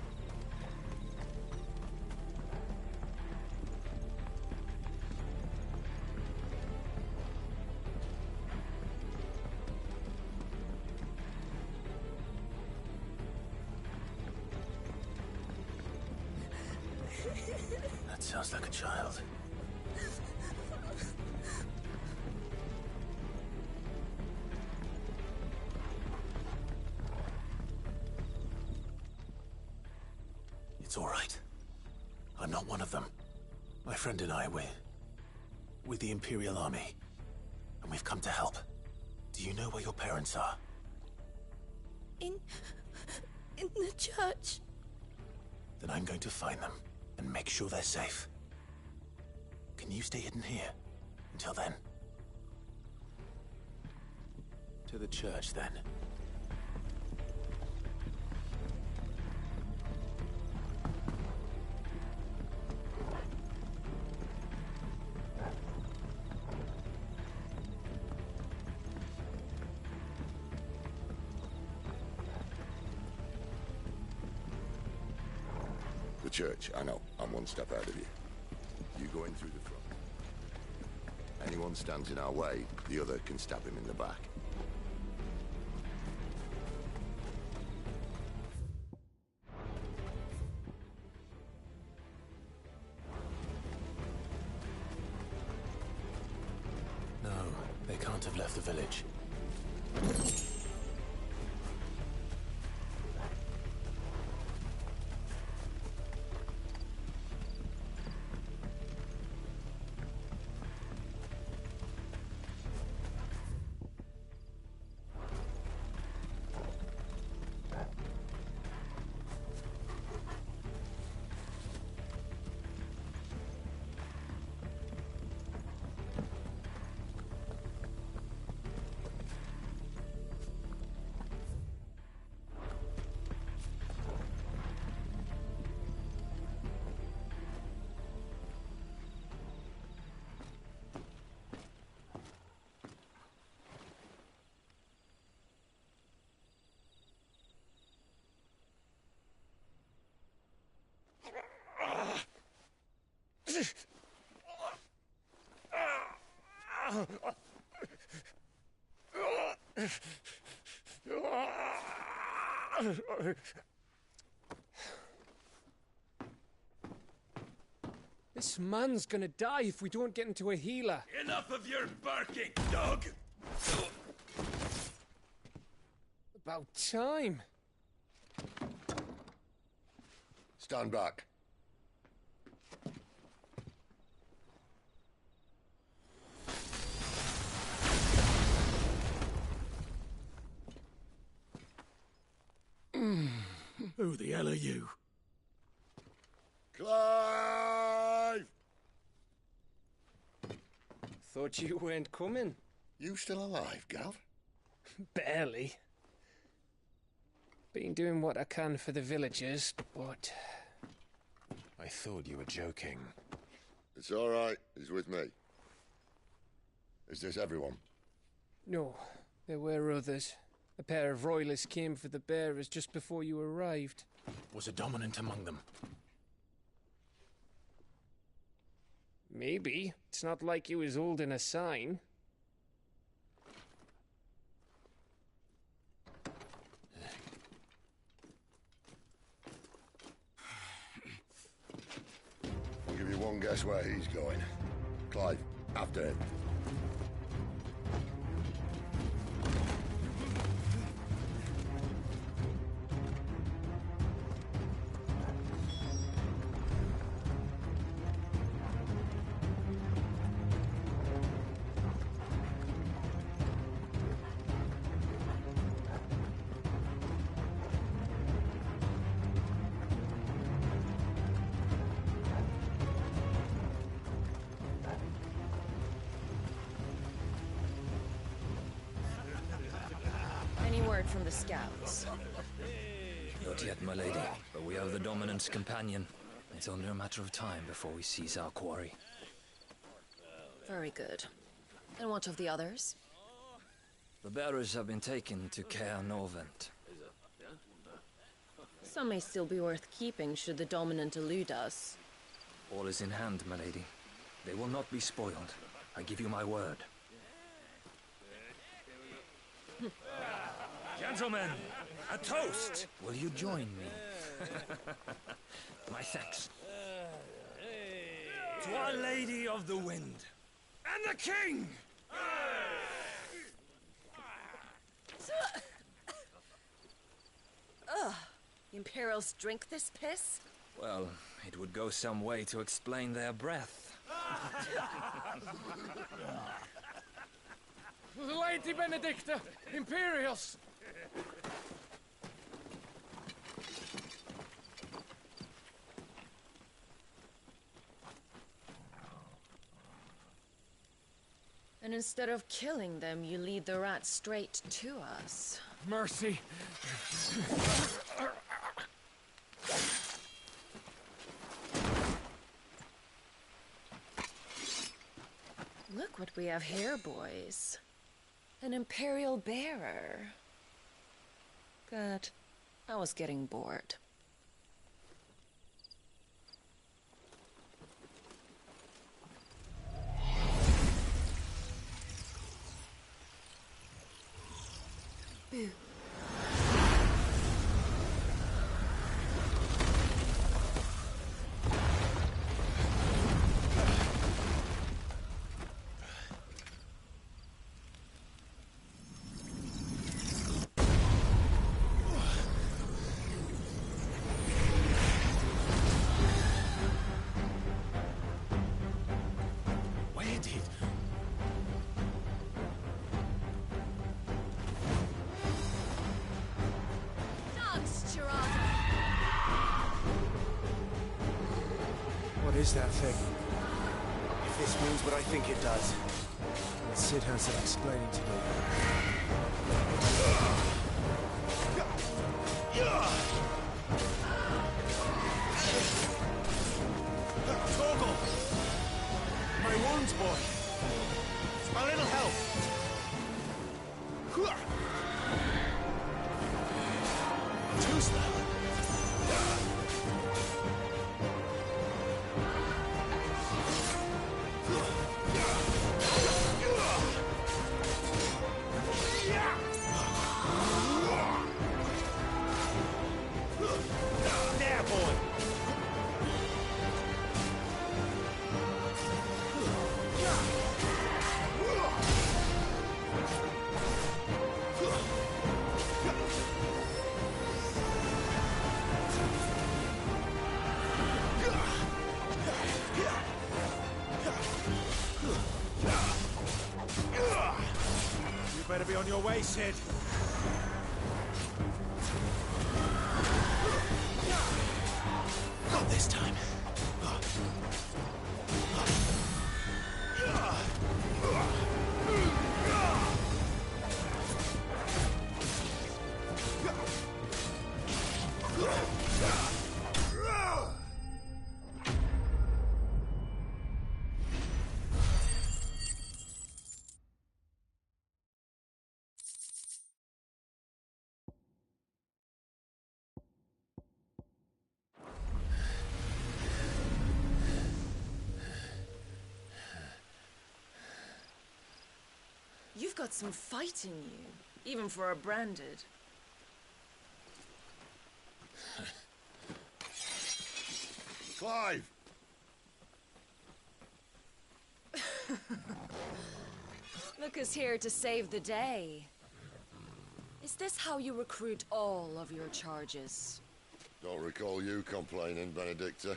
That sounds like a child. It's all right. I'm not one of them. My friend and I, we're with the Imperial Army. And we've come to help. Do you know where your parents are? In the church. Then I'm going to find them and make sure they're safe. Can you stay hidden here until then? To the church, then. The church, I know. I'm one step ahead of you. You go in through the front. Anyone stands in our way, the other can stab him in the back. No, they can't have left the village. This man's gonna die if we don't get into a healer. Enough of your barking, dog! About time. Stand back. Who the hell are you? Clive! Thought you weren't coming. You still alive, Gav? Barely. Been doing what I can for the villagers, but... I thought you were joking. It's all right. He's with me. Is this everyone? No, there were others. A pair of royalists came for the bearers just before you arrived. Was a dominant among them? Maybe. It's not like he was holding a sign. I'll give you one guess where he's going. Clive, after him. Any word from the scouts? Not yet, my lady, but we have the dominant's companion. It's only a matter of time before we seize our quarry. Very good. And what of the others? The bearers have been taken to Caer Norvent. Some may still be worth keeping should the dominant elude us. All is in hand, my lady. They will not be spoiled. I give you my word. Gentlemen, a toast! Will you join me? My thanks. To Our Lady of the Wind. And the King! Ugh. The Imperials drink this piss? Well, it would go some way to explain their breath. Lady Benedicta! Imperials! And instead of killing them, you lead the rats straight to us. Mercy! Look what we have here, boys. An Imperial bearer. Good. I was getting bored. Boo. What is that thing? If this means what I think it does, then Sid has some explaining to do. Torgal! My wounds, boy! It's my little help! Too slow! your way, Sid. Not this time. You've got some fight in you, even for a branded. Clive! Look who's here to save the day. Is this how you recruit all of your charges? Don't recall you complaining, Benedicta.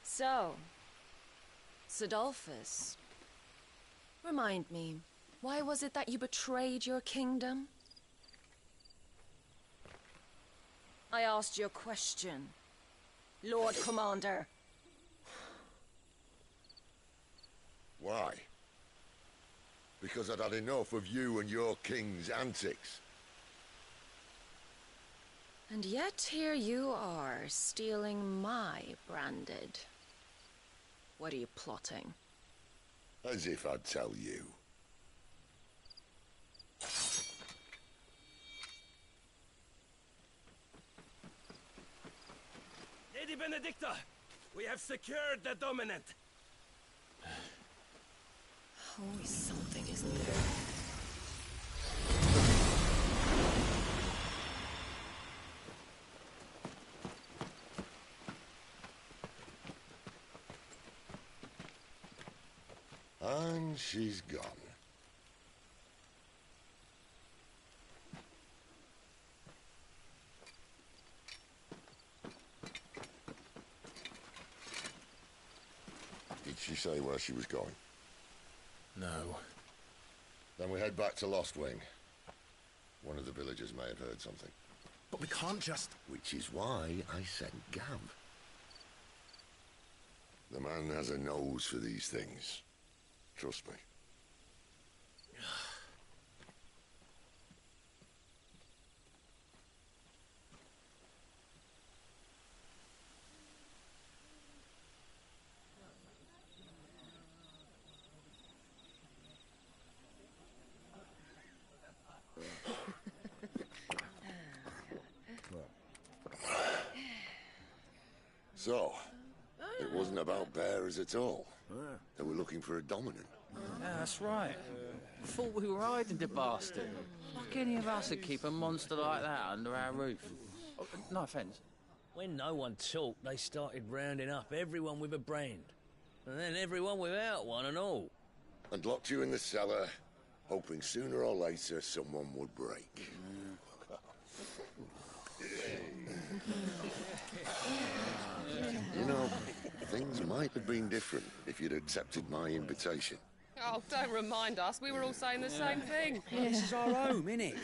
So, Sidolphus, remind me, why was it that you betrayed your kingdom? I asked you a question, Lord Commander. Why? Because I'd had enough of you and your king's antics. And yet here you are, stealing my branded. What are you plotting? As if I'd tell you. Lady Benedicta, we have secured the dominant. Always something, isn't there? And she's gone. Did she say where she was going? No. Then we head back to Lost Wing. One of the villagers may have heard something. But we can't just... Which is why I sent Gav. The man has a nose for these things. Trust me. So, it wasn't about bearers at all. They were looking for a dominant. Yeah, that's right. Thought we were hiding the bastard. Like any of us would keep a monster like that under our roof. Oh, no offence. When no one talked, they started rounding up everyone with a brand. And then everyone without one and all. And locked you in the cellar, hoping sooner or later someone would break. You know, things might have been different if you'd accepted my invitation. Oh, don't remind us. We were all saying the same thing. Yeah, this is our home, innit?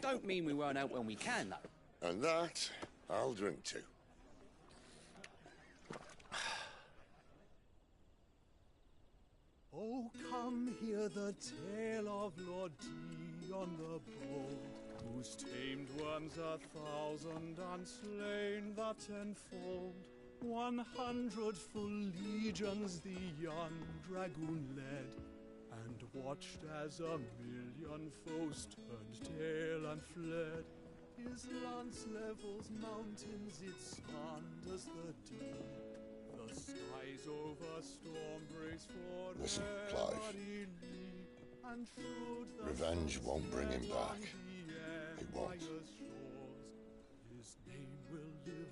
Don't mean we won't out when we can, though. And that, I'll drink to. Oh, come hear the tale of Lord Dion the Bold, who's tamed worms 1,000 and slain the 10-fold. 100 full legions the young dragoon led, and watched as 1,000,000 foes turned tail and fled. His lance levels mountains, it slanders the deep. The skies over storm breaks for Listen, Clive. and should the Revenge won't bring him back. It won't. his name will live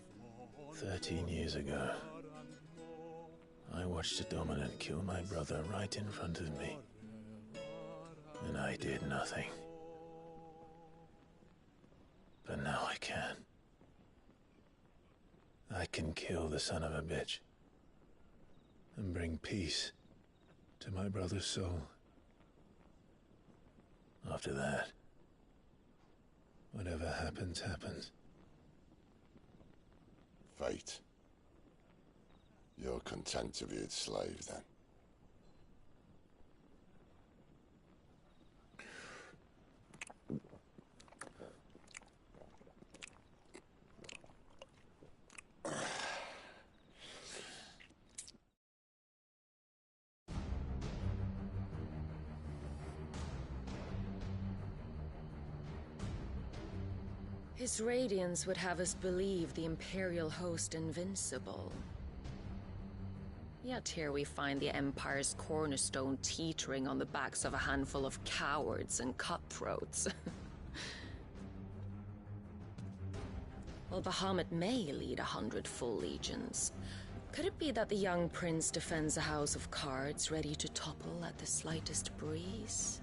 on. 13 years ago, I watched a dominant kill my brother right in front of me. And I did nothing. But now I can. I can kill the son of a bitch. and bring peace to my brother's soul. After that, whatever happens, happens. Fate. You're content to be its slave, then? His radiance would have us believe the Imperial host invincible. Yet here we find the Empire's cornerstone teetering on the backs of a handful of cowards and cutthroats. While Bahamut may lead 100 full legions, could it be that the young prince defends a house of cards ready to topple at the slightest breeze?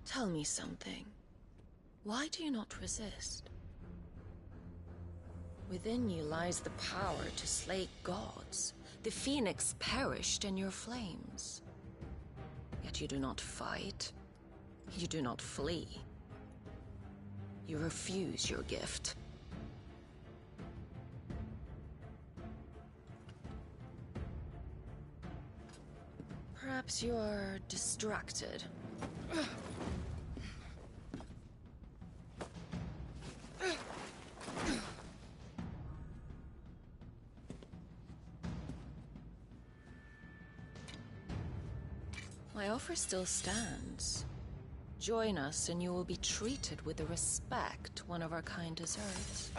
Tell me something. Why do you not resist? Within you lies the power to slay gods. The phoenix perished in your flames. Yet you do not fight. You do not flee. You refuse your gift. Perhaps you are distracted. My offer still stands. Join us and you will be treated with the respect one of our kind deserves.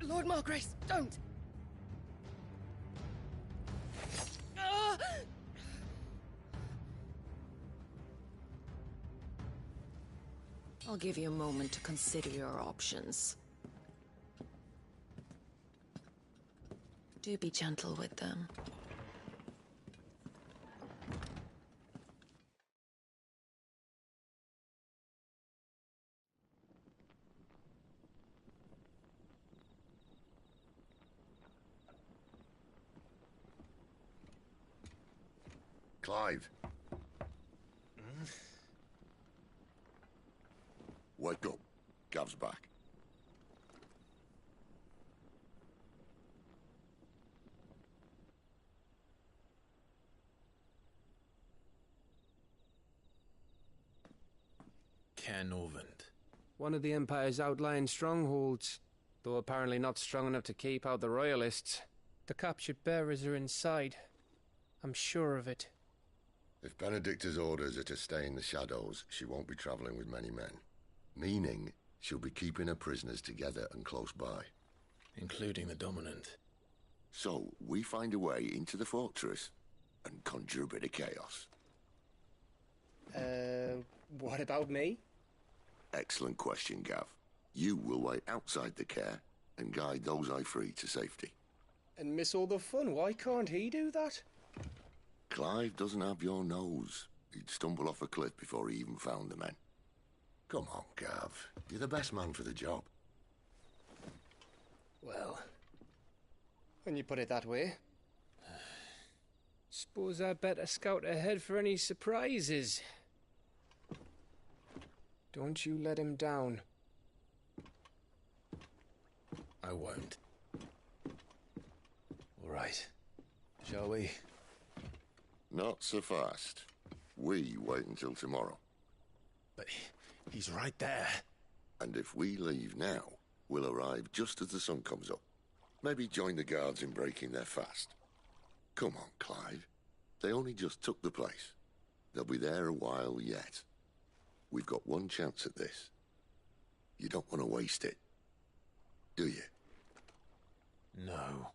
Lord Margrace, don't! I'll give you a moment to consider your options. Do be gentle with them. Clive. Wake up. Gav's back. Canovant. One of the Empire's outlying strongholds, though apparently not strong enough to keep out the Royalists. The captured bearers are inside. I'm sure of it. If Benedicta's orders are to stay in the shadows, she won't be traveling with many men. Meaning, she'll be keeping her prisoners together and close by. Including the Dominant. So, we find a way into the fortress and conjure a bit of chaos. What about me? Excellent question, Gav. You will wait outside the care and guide those I free to safety. And miss all the fun. Why can't he do that? Clive doesn't have your nose. He'd stumble off a cliff before he even found the men. Come on, Gav. You're the best man for the job. Well, when you put it that way. Suppose I'd better scout ahead for any surprises. Don't you let him down. I won't. All right. Shall we? Not so fast. We wait until tomorrow. But he's right there. And if we leave now, we'll arrive just as the sun comes up. Maybe join the guards in breaking their fast. Come on, Clive. They only just took the place. They'll be there a while yet. We've got one chance at this. You don't want to waste it, do you? No.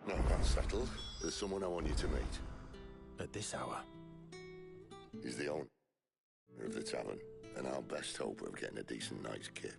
No, that's settled. There's someone I want you to meet. At this hour? He's the owner of the tavern, and our best hope of getting a decent night's kip.